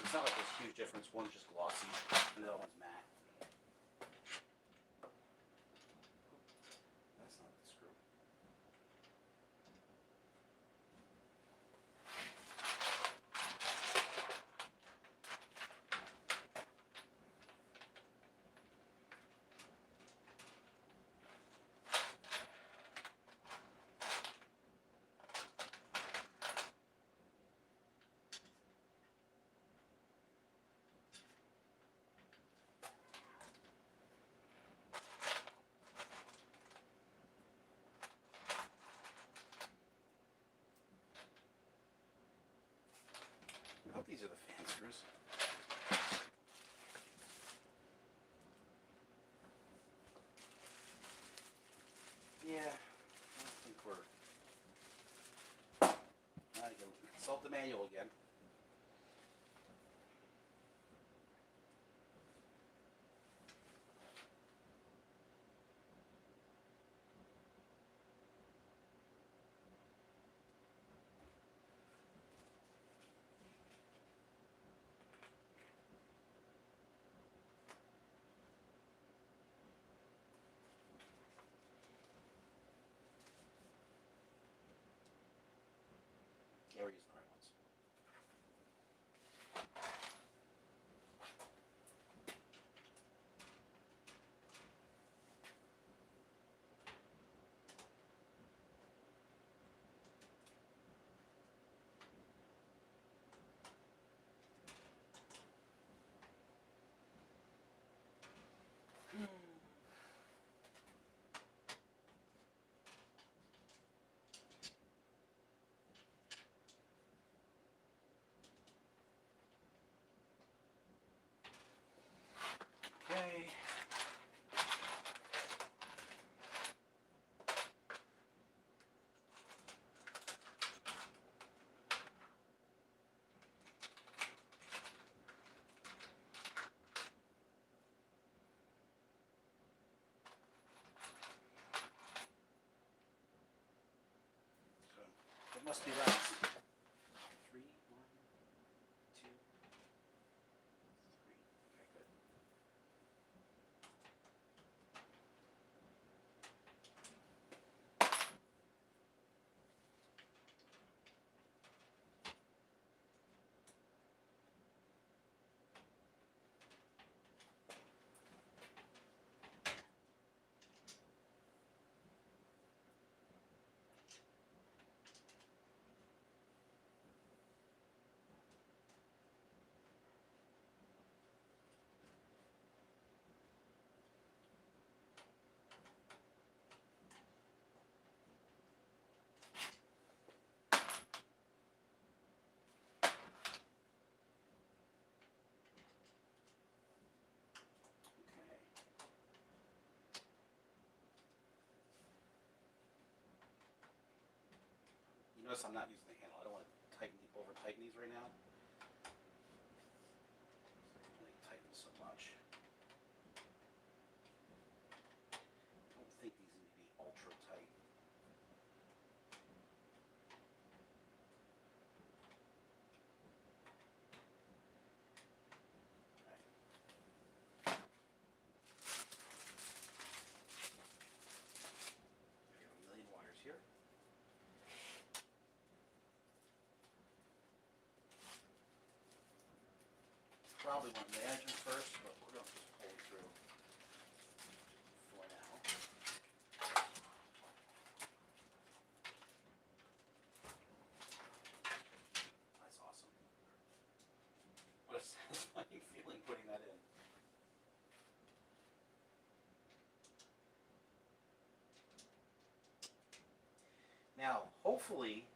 it's not like there's a huge difference. One's just glossy and the other one's matte. That's not the screw. I hope these are the fan screws. Yeah, I don't think we're. Now you can consult the manual again. They were using the right ones. Okay. So it must be rounds. 3, 1, 2, 3. Okay, good. Okay. You notice I'm not using the handle. I don't want to over tighten these right now. Only tighten so much. I don't think these need to be ultra tight. Okay. We have a million wires here. Probably want to manage them first, but we're going to just pull through for now. That's awesome. What a satisfying feeling putting that in. Now, hopefully,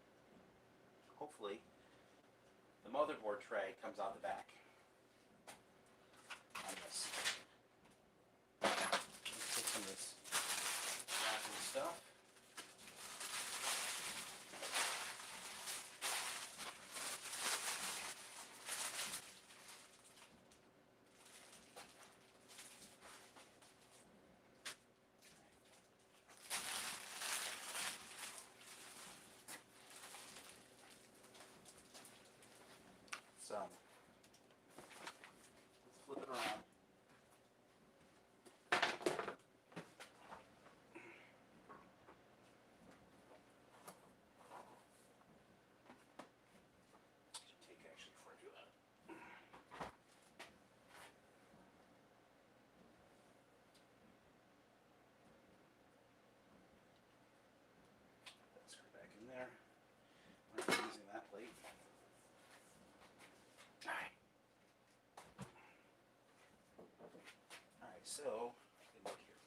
the motherboard tray comes out the back on this. Let's take some of this wrapping stuff. So, let's flip it around. Should take actually before I do that. Put that screw back in there. I'm not using that plate. Alright. Alright, so look here.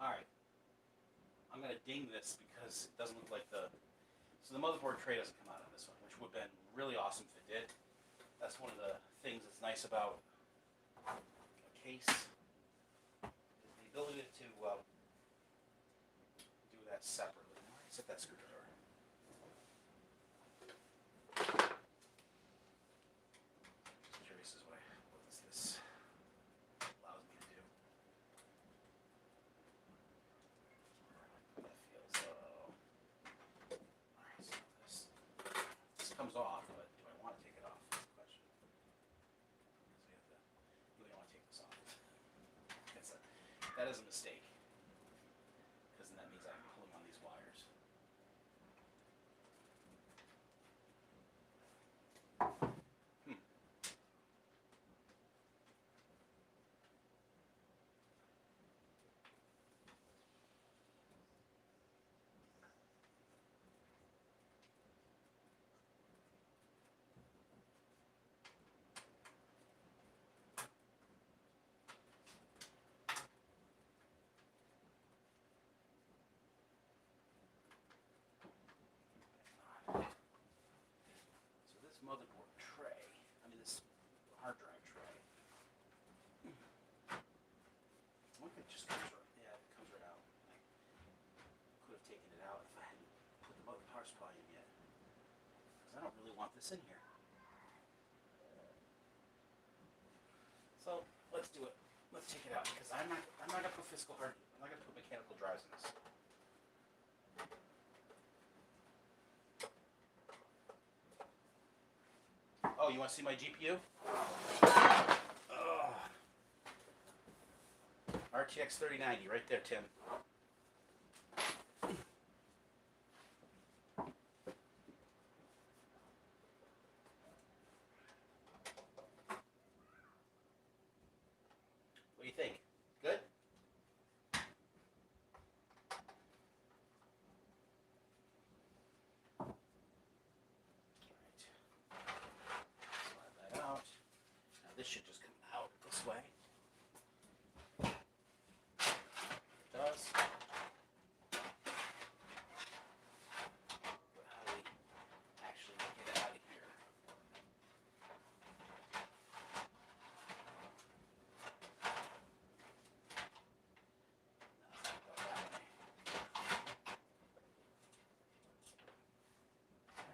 Alright. I'm going to ding this because it doesn't look like so the motherboard tray doesn't come out on this one, which would have been really awesome if it did. That's one of the things that's nice about a case, is the ability to do that separately. Set that screwdriver. Just curious as what this allows me to do. That feels alright, so this comes off, but do I want to take it off? That's the question. That is a mistake. Because then that means I'm pulling on these wires. So this motherboard tray, this hard drive tray, I wonder if it just comes right, yeah, it comes right out. I could have taken it out if I hadn't put the power supply in yet. Because I don't really want this in here. So let's do it. Let's take it out because I'm not gonna put physical hard. I'm not gonna put mechanical drives in this. Oh, you want to see my GPU? RTX 3090, right there, Tim. What do you think? Good? Slide that out. Now this should just come out this way. It does. But how do we actually get it out of here?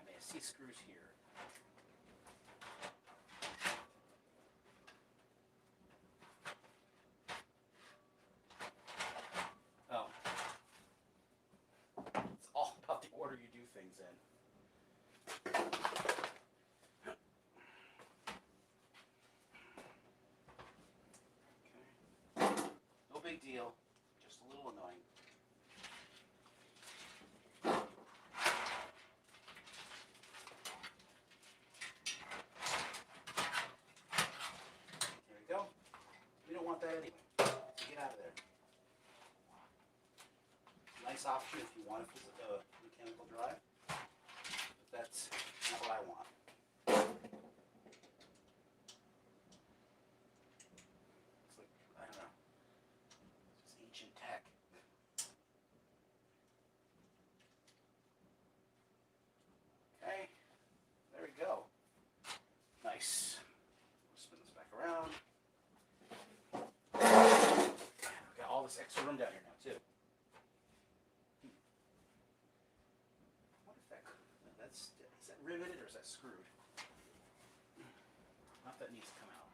I see screws here. Oh. It's all about the order you do things in. Okay. No big deal. Just a little annoying. There we go. We don't want that anyway. Get out of there. Nice option if you want a mechanical drive, but that's not what I want. It's like, I don't know, it's just ancient tech. Okay, there we go. Nice. We'll spin this back around. We've got all this extra room down here now too. Is that riveted or is that screwed? Not that needs to come out.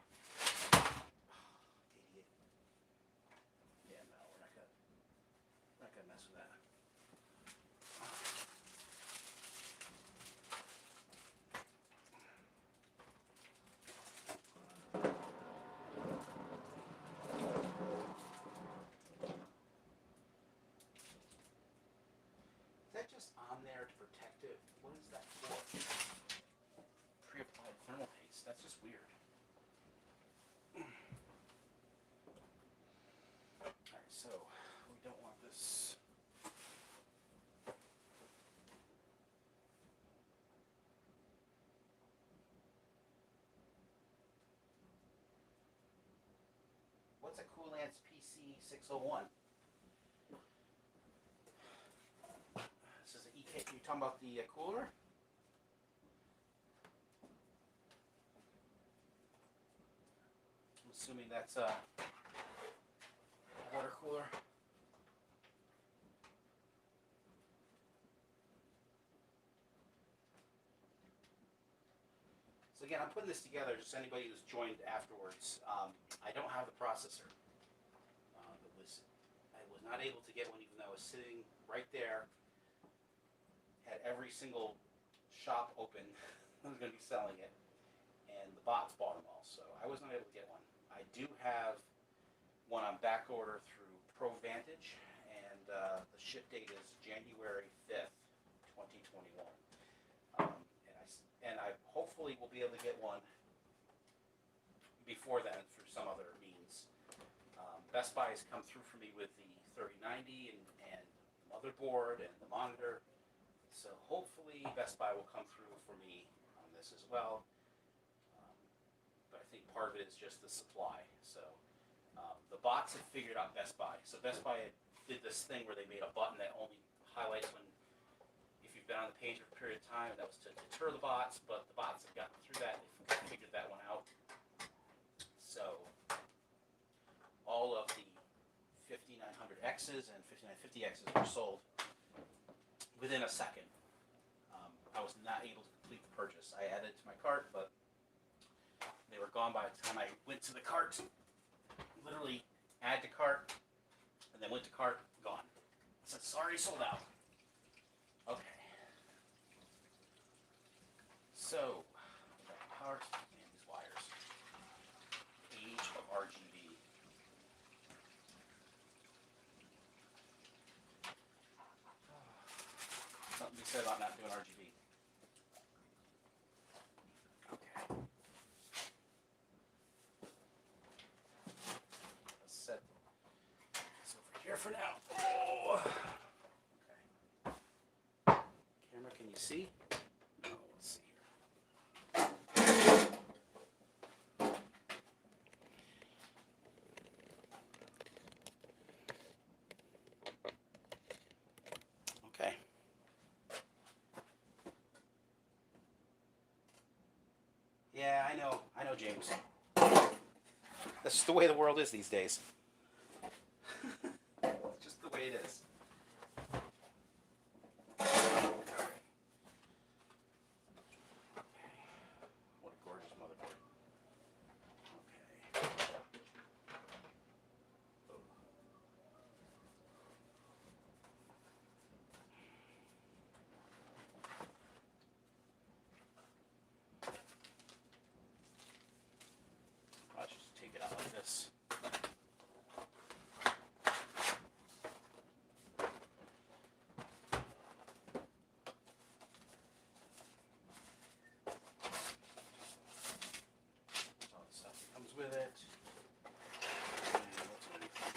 Idiot. Yeah, no, we're not gonna mess with that. Is that just on there to protect it? What is that for? Pre-applied thermal paste. That's just weird. Alright, so we don't want this. What's a Coolant's PC601? This is an EK. You're talking about the cooler? I'm assuming that's a water cooler. So again, I'm putting this together just anybody who's joined afterwards. I don't have the processor. I was not able to get one even though I was sitting right there. Had every single shop open that was going to be selling it, and the bots bought them all. So I was not able to get one. I do have one on back order through Pro Vantage, and the ship date is January 5th, 2021. And I hopefully will be able to get one before then through some other means. Best Buy has come through for me with the 3090 and the motherboard and the monitor. So hopefully Best Buy will come through for me on this as well. But I think part of it is just the supply. So the bots have figured out Best Buy. So Best Buy did this thing where they made a button that only highlights when, if you've been on the page for a period of time, that was to deter the bots, but the bots have gotten through that. They've figured that one out. So all of the 5900Xs and 5950Xs were sold within a second. I was not able to complete the purchase. I added it to my cart, but they were gone by the time I went to the cart. Literally add to cart, and then went to cart, gone. So it's already sold out. Okay. So, power, man, these wires. Age of RGB. Something to be said about not doing RGB. Okay. Let's set this over here for now. Oh. Okay. Camera, can you see? No, let's see here. Okay. Yeah, I know, James. That's just the way the world is these days. It's just the way it is. What a gorgeous motherboard. Okay. I'll just take it out like this. All the stuff that comes with it. And what's underneath here?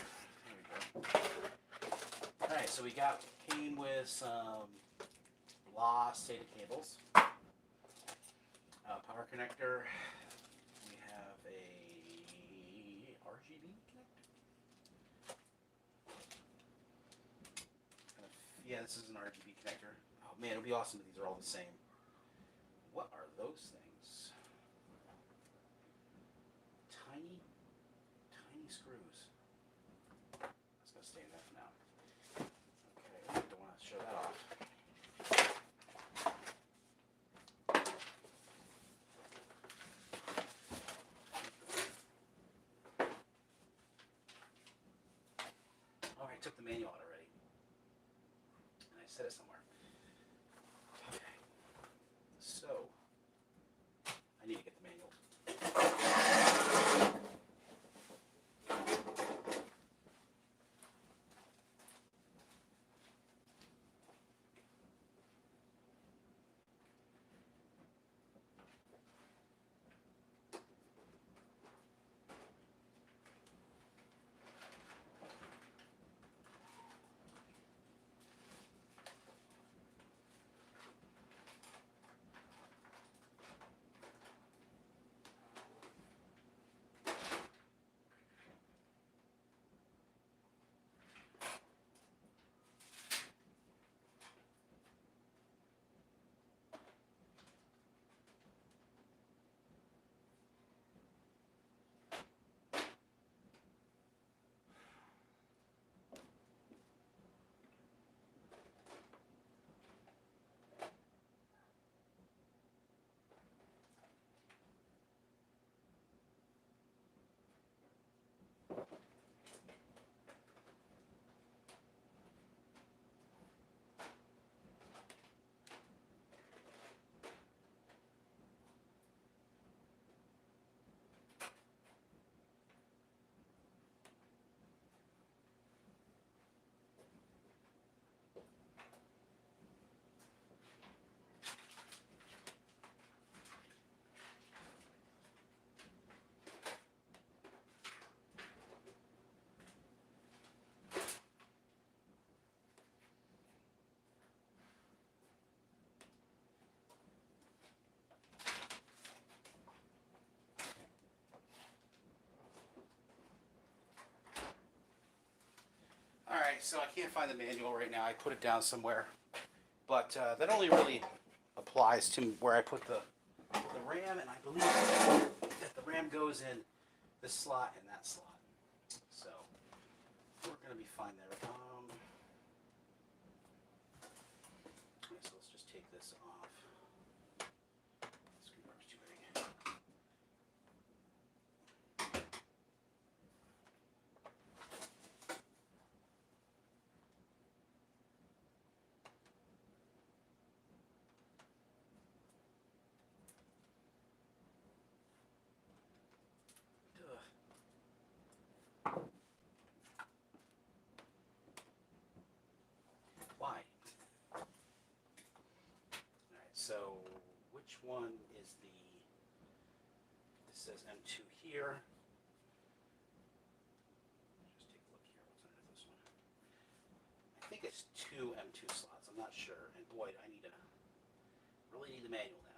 There we go. Alright, so came with some blah SATA cables. Power connector. We have a RGB connector. Yeah, this is an RGB connector. Oh man, it would be awesome if these are all the same. What are those things? Tiny screws. That's gonna stay in there for now. Okay, I don't want to show that off. Oh, I took the manual out already. And I set it somewhere. Okay. So, I need to get the manual. Alright, so I can't find the manual right now. I put it down somewhere. But that only really applies to where I put the RAM, and I believe that the RAM goes in this slot and that slot. So we're going to be fine there. Okay, so let's just take this off. Screwdriver's too big. Why? Alright, so which one is the, this says M2 here. Just take a look here, what's underneath this one? I think it's 2 M2 slots, I'm not sure, and boy, I need to, really need the manual now.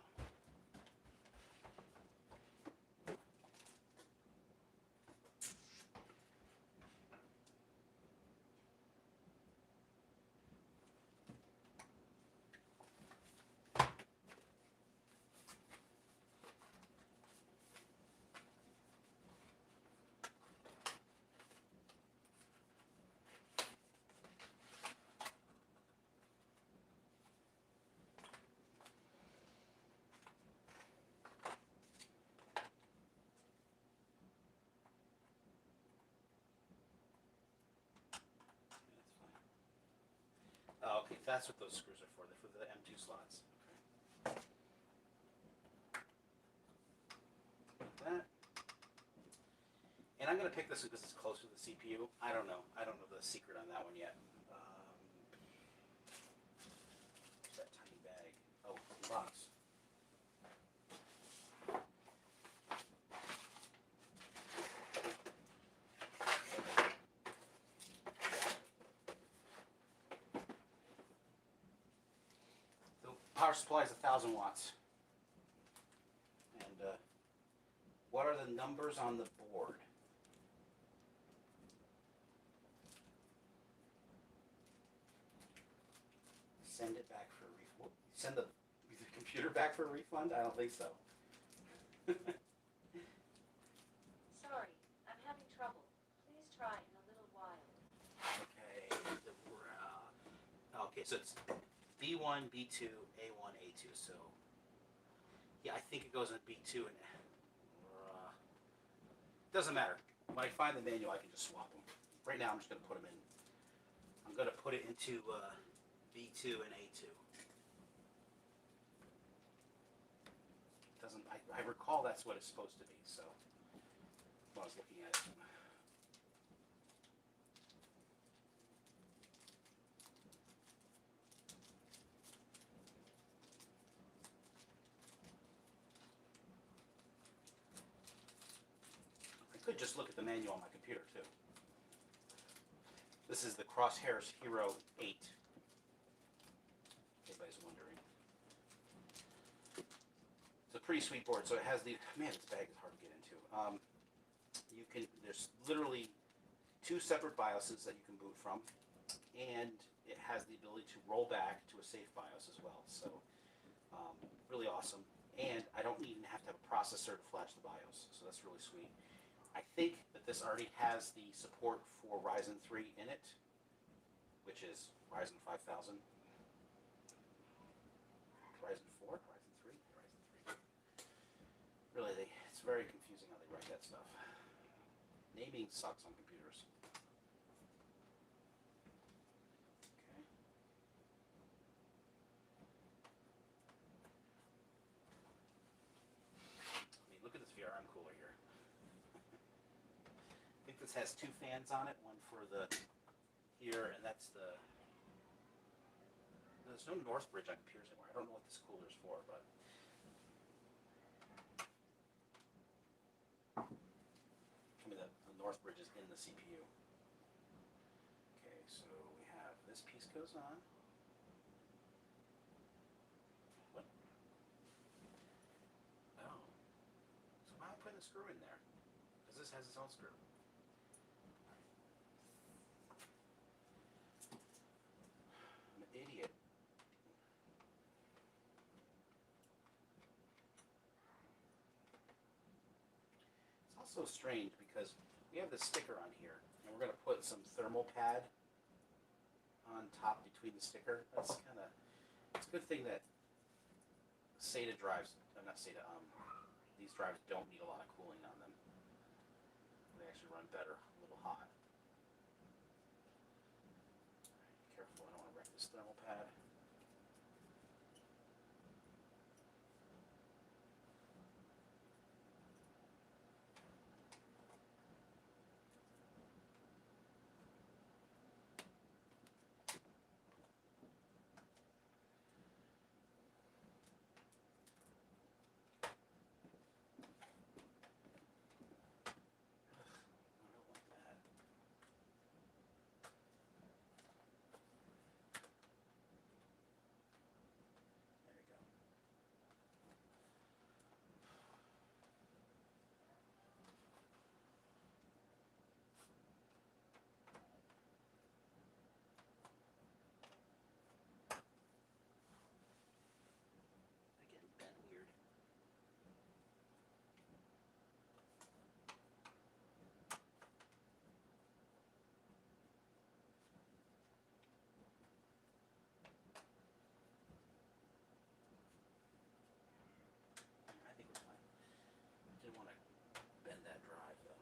Oh, okay, that's what those screws are for. They're for the M2 slots. Okay. Like that. And I'm going to pick this because it's closer to the CPU. I don't know. I don't know the secret on that one yet. Where's that tiny bag? Oh, box. Power supply is 1,000 watts. And what are the numbers on the board? Send it back for a refund. Send the computer back for a refund? I don't think so. Sorry, I'm having trouble. Please try in a little while. Okay. Okay, so it's B1, B2, A1, A2. So, yeah, I think it goes in B2 and doesn't matter. When I find the manual, I can just swap them. Right now, I'm just going to put them in. I'm going to put it into B2 and A2. Doesn't I recall that's what it's supposed to be. So, when I was looking at it. I could just look at the manual on my computer too. This is the Crosshairs Hero 8. Anybody's wondering. It's a pretty sweet board. So it has the, man, this bag is hard to get into. There's literally 2 separate BIOSes that you can boot from, and it has the ability to roll back to a safe BIOS as well. So really awesome. And I don't even have to have a processor to flash the BIOS. So that's really sweet. I think that this already has the support for Ryzen 3 in it, which is Ryzen 5000, Ryzen 4, Ryzen 3, Ryzen 3. Really, it's very confusing how they write that stuff. Naming sucks on computers. Okay. I mean, look at this VRM cooler here. I think this has 2 fans on it, one for the here, and that's the. There's no North Bridge on computers anymore. I don't know what this cooler is for, but. I mean, the North Bridge is in the CPU. Okay, so we have this piece goes on. What? Oh. So why am I putting the screw in there? Because this has its own screw. also strange because we have this sticker on here, and we're going to put some thermal pad on top between the sticker. That's kind of, it's a good thing that SATA drives, not SATA, these drives don't need a lot of cooling on them. They actually run better, a little hot. Be careful, I don't want to wreck this thermal pad. Again, bent weird. I think we're fine. Didn't want to bend that drive though.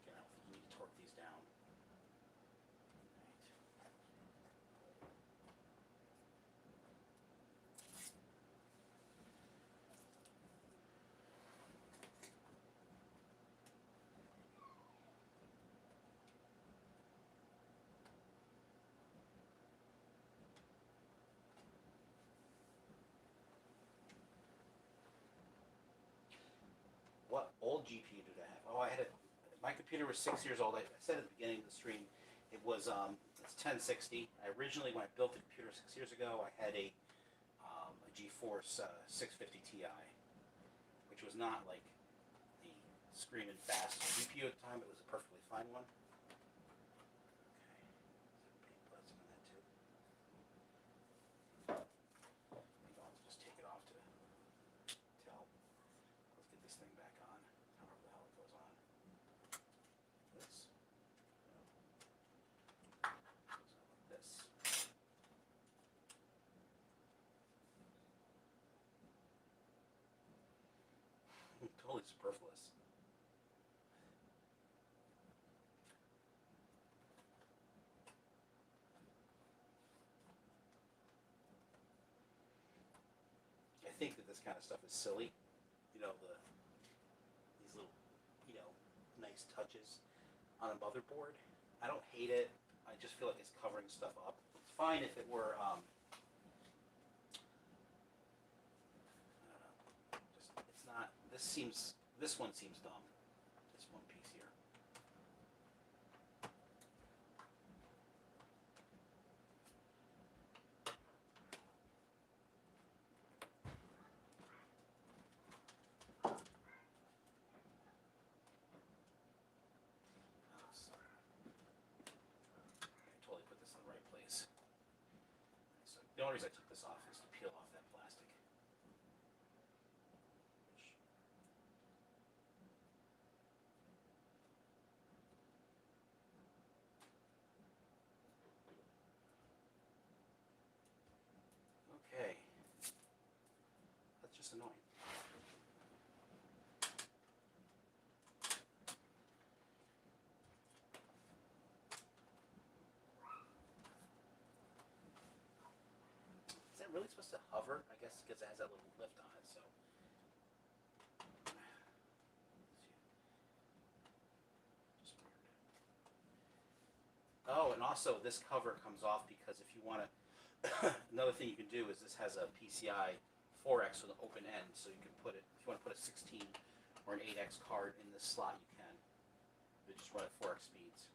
Again, I don't think you need to torque these down. What old GPU did I have? Oh, I had a. My computer was 6 years old. I said at the beginning of the stream, it was it's 1060. I originally, when I built the computer 6 years ago, I had a GeForce 650 Ti, which was not like the screaming fast GPU at the time. It was a perfectly fine one. Okay, so paint buds on that too. Maybe I'll just take it off to tell. Let's get this thing back on. However the hell it goes on. This. This. Totally superfluous. I think that this kind of stuff is silly. You know, these little, nice touches on a motherboard. I don't hate it. I just feel like it's covering stuff up. It's fine if it were, I don't know. Just, it's not, this one seems dumb. This one piece here. Totally put this in the right place. So the only reason I took this off is to peel off that plastic. Okay. That's just annoying. Is that really supposed to hover? I guess because it has that little lift on it, so. Just weird. Oh, and also this cover comes off because if you want to, another thing you can do is this has a PCI 4X with an open end, so you can put it, if you want to put a 16 or an 8X card in this slot, you can. You just run at 4X speeds.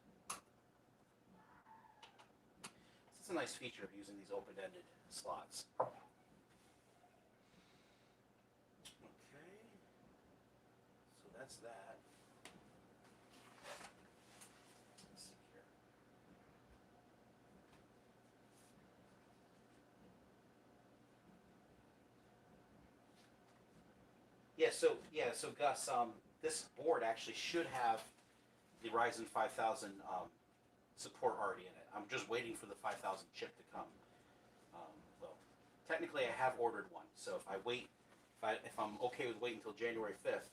It's a nice feature of using these open-ended slots. Okay. So that's that. Let's see here. So Gus, this board actually should have the Ryzen 5000 support already in it. I'm just waiting for the 5000 chip to come. Well, technically I have ordered one, so if I wait, if I'm okay with waiting until January 5th,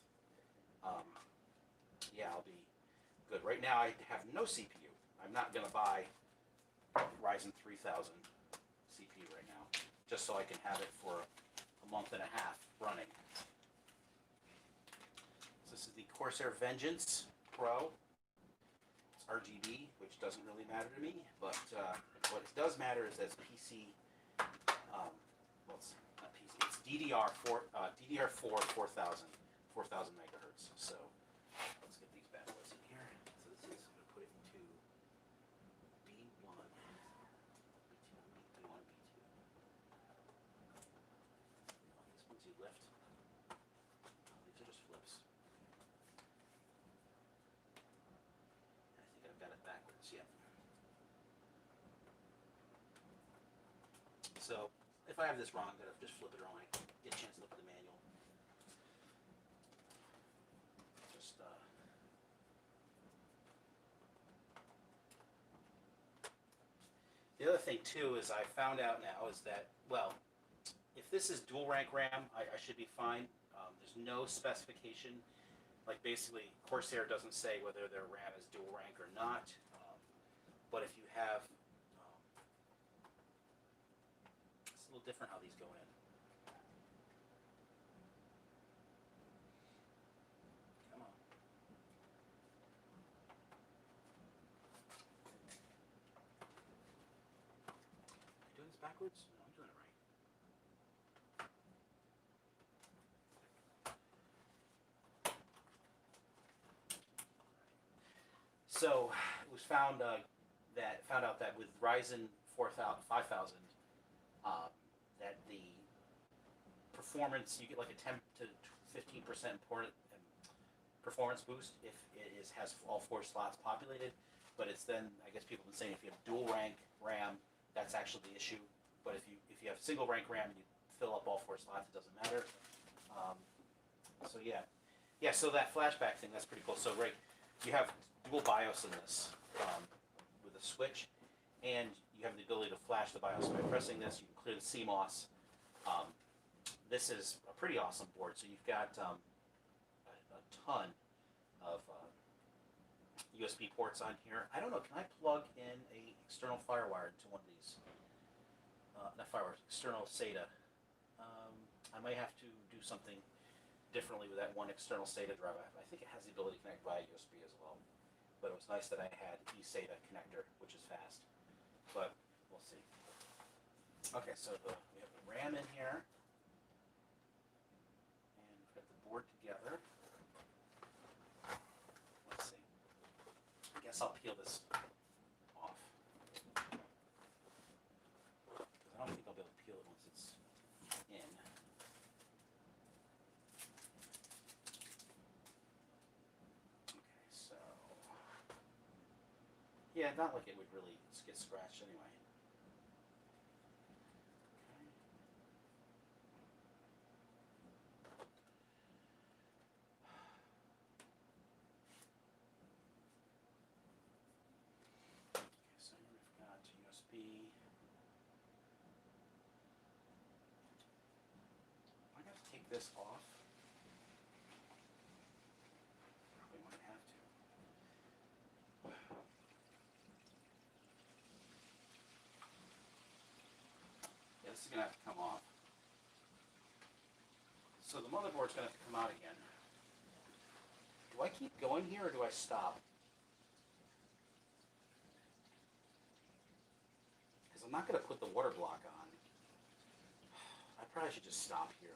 yeah, I'll be good. Right now I have no CPU. I'm not gonna buy Ryzen 3000 CPU right now, just so I can have it for a month and a half running. So this is the Corsair Vengeance Pro. It's RGB, which doesn't really matter to me, but what does matter is that it's PC. Well, it's not PC. It's DDR4 4000 megahertz. So let's get these bad boys in here. So this is I'm gonna put it into B1, B2, B1, B2. This one's you lift. These are just flips. I think I've got it backwards. Yeah. So if I have this wrong, I'm gonna just flip it around. I get a chance to look at the manual. Just the other thing too is I found out now is that, well, if this is dual rank RAM, I should be fine. There's no specification. Like basically, Corsair doesn't say whether their RAM is dual rank or not. But if you have, it's a little different how these go in. Come on. Am I doing this backwards? No, I'm doing it right. So it was found out that with Ryzen 4000, 5000, that the performance, you get like a 10 to 15% performance boost if it has all 4 slots populated. But it's then, I guess people have been saying, if you have dual rank RAM, that's actually the issue. But if you have single rank RAM and you fill up all 4 slots, it doesn't matter. So yeah. So that flashback thing, that's pretty cool. So right, you have dual BIOS in this with a switch, and you have the ability to flash the BIOS by pressing this. You can clear the CMOS. This is a pretty awesome board. So you've got a ton of USB ports on here. I don't know. Can I plug in a external FireWire to one of these? Not FireWire, external SATA. I might have to do something differently with that one external SATA drive. I think it has the ability to connect via USB as well. But it was nice that I had eSATA connector, which is fast. But we'll see. Okay, so we have the RAM in here. And we've got the board together. Let's see. I guess I'll peel this off. Because I don't think I'll be able to peel it once it's in. Yeah, not like it would really get scratched anyway. Okay, so here we've got USB. I have to take this off. Probably might have to. This is going to have to come off. So the motherboard's going to have to come out again. Do I keep going here or do I stop? Because I'm not going to put the water block on. I probably should just stop here.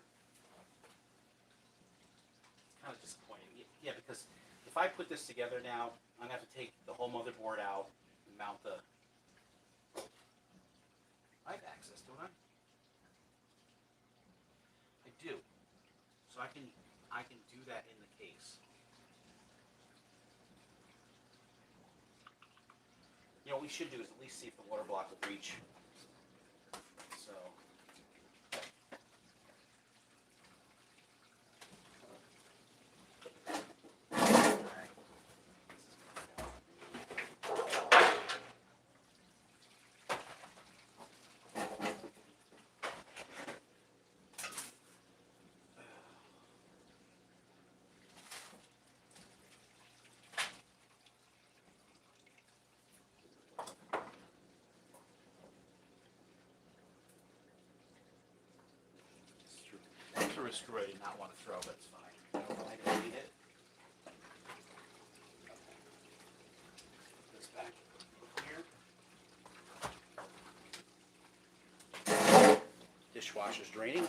It's kind of disappointing. Yeah, because if I put this together now, I'm going to have to take the whole motherboard out and mount the... I have access, don't I? I do. So I can do that in the case. You know, what we should do is at least see if the water block will reach. So screw I did not want to throw, but it's fine. I don't need it. Put this back here. Dishwasher's draining.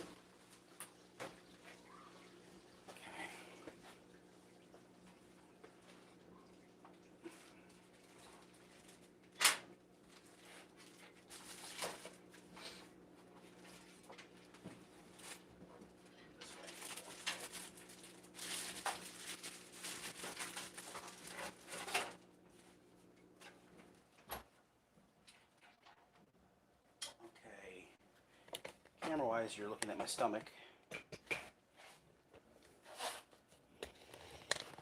Camera-wise, you're looking at my stomach.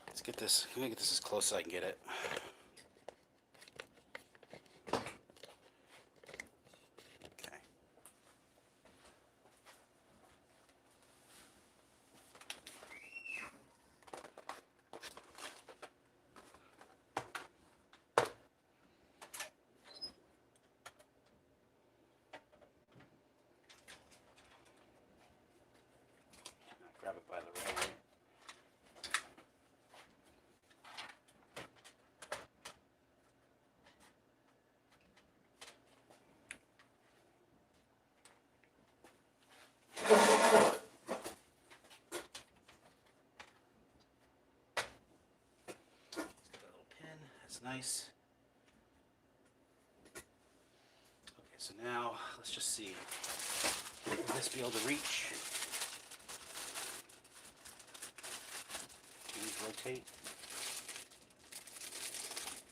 Let's get this. Let me get this as close as I can get it. Okay. Grab it by the ring. That's nice. Okay, so now let's just see. Will this be able to reach? Can these rotate?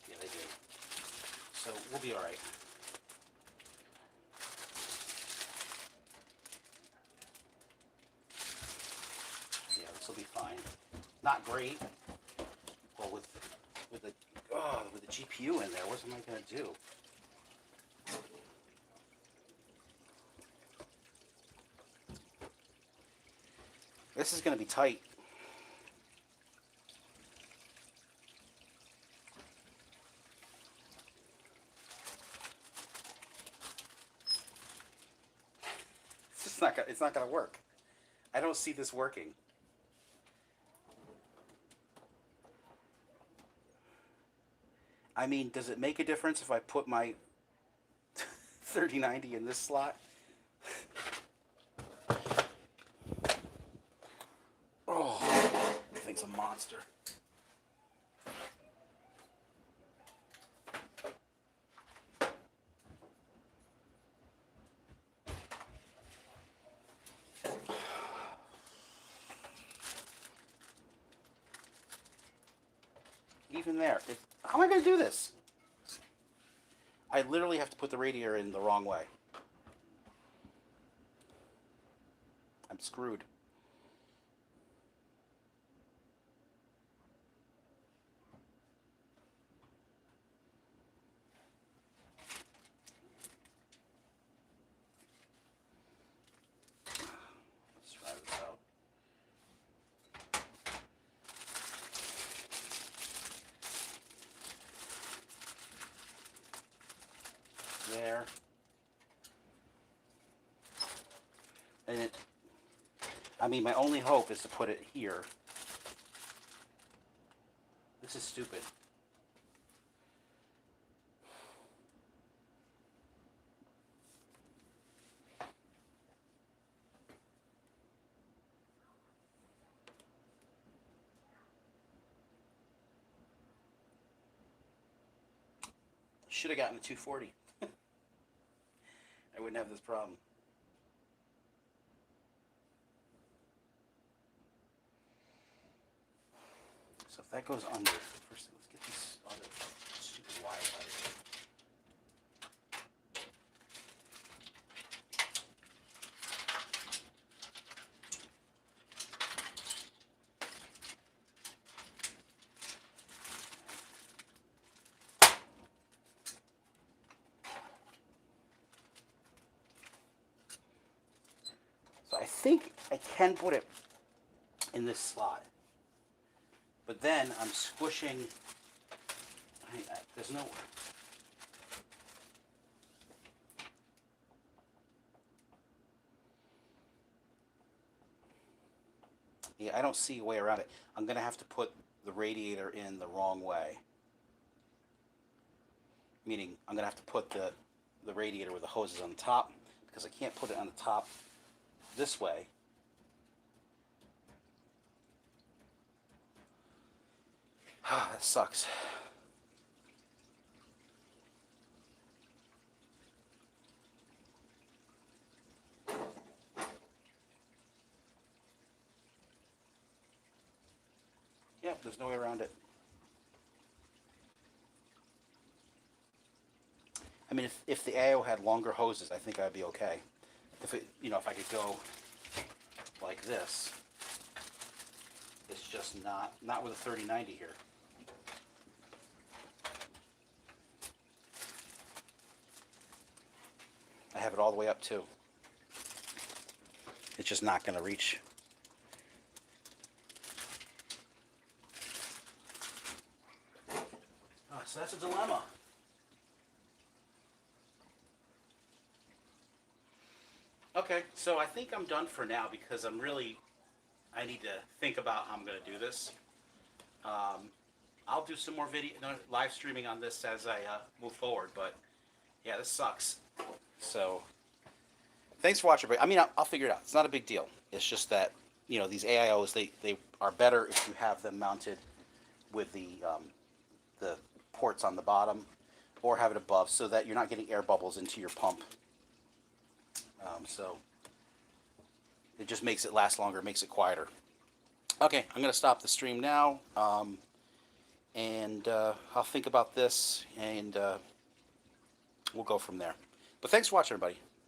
Yeah, they do. So we'll be all right. Yeah, this will be fine. Not great. Well, with the GPU in there, what am I going to do? This is going to be tight. It's not going to work. I don't see this working. I mean, does it make a difference if I put my 3090 in this slot? Oh, the thing's a monster. Even there. How am I going to do this? I literally have to put the radiator in the wrong way. I'm screwed. Let's try this out. There. And I mean, my only hope is to put it here. This is stupid. Should have gotten a 240. I wouldn't have this problem. So if that goes under, first let's get this other stupid wire out of here. So I think I can put it in this slot. But then I'm squishing, there's no, Yeah, I don't see a way around it. I'm going to have to put the radiator in the wrong way. Meaning, I'm going to have to put the radiator with the hoses on the top, because I can't put it on the top this way. That sucks. Yep, there's no way around it. I mean, if the AO had longer hoses, I think I'd be okay. If it, if I could go like this, it's just not with a 3090 here. I have it all the way up too. It's just not going to reach. Oh, so that's a dilemma. Okay, so I think I'm done for now because I need to think about how I'm going to do this. I'll do some more live streaming on this as I move forward, but yeah, this sucks. So, thanks for watching, everybody. I mean, I'll figure it out. It's not a big deal. It's just that, these AIOs, they are better if you have them mounted with the ports on the bottom or have it above so that you're not getting air bubbles into your pump. So it just makes it last longer, makes it quieter. Okay, I'm going to stop the stream now, and I'll think about this, and we'll go from there. But thanks for watching, everybody.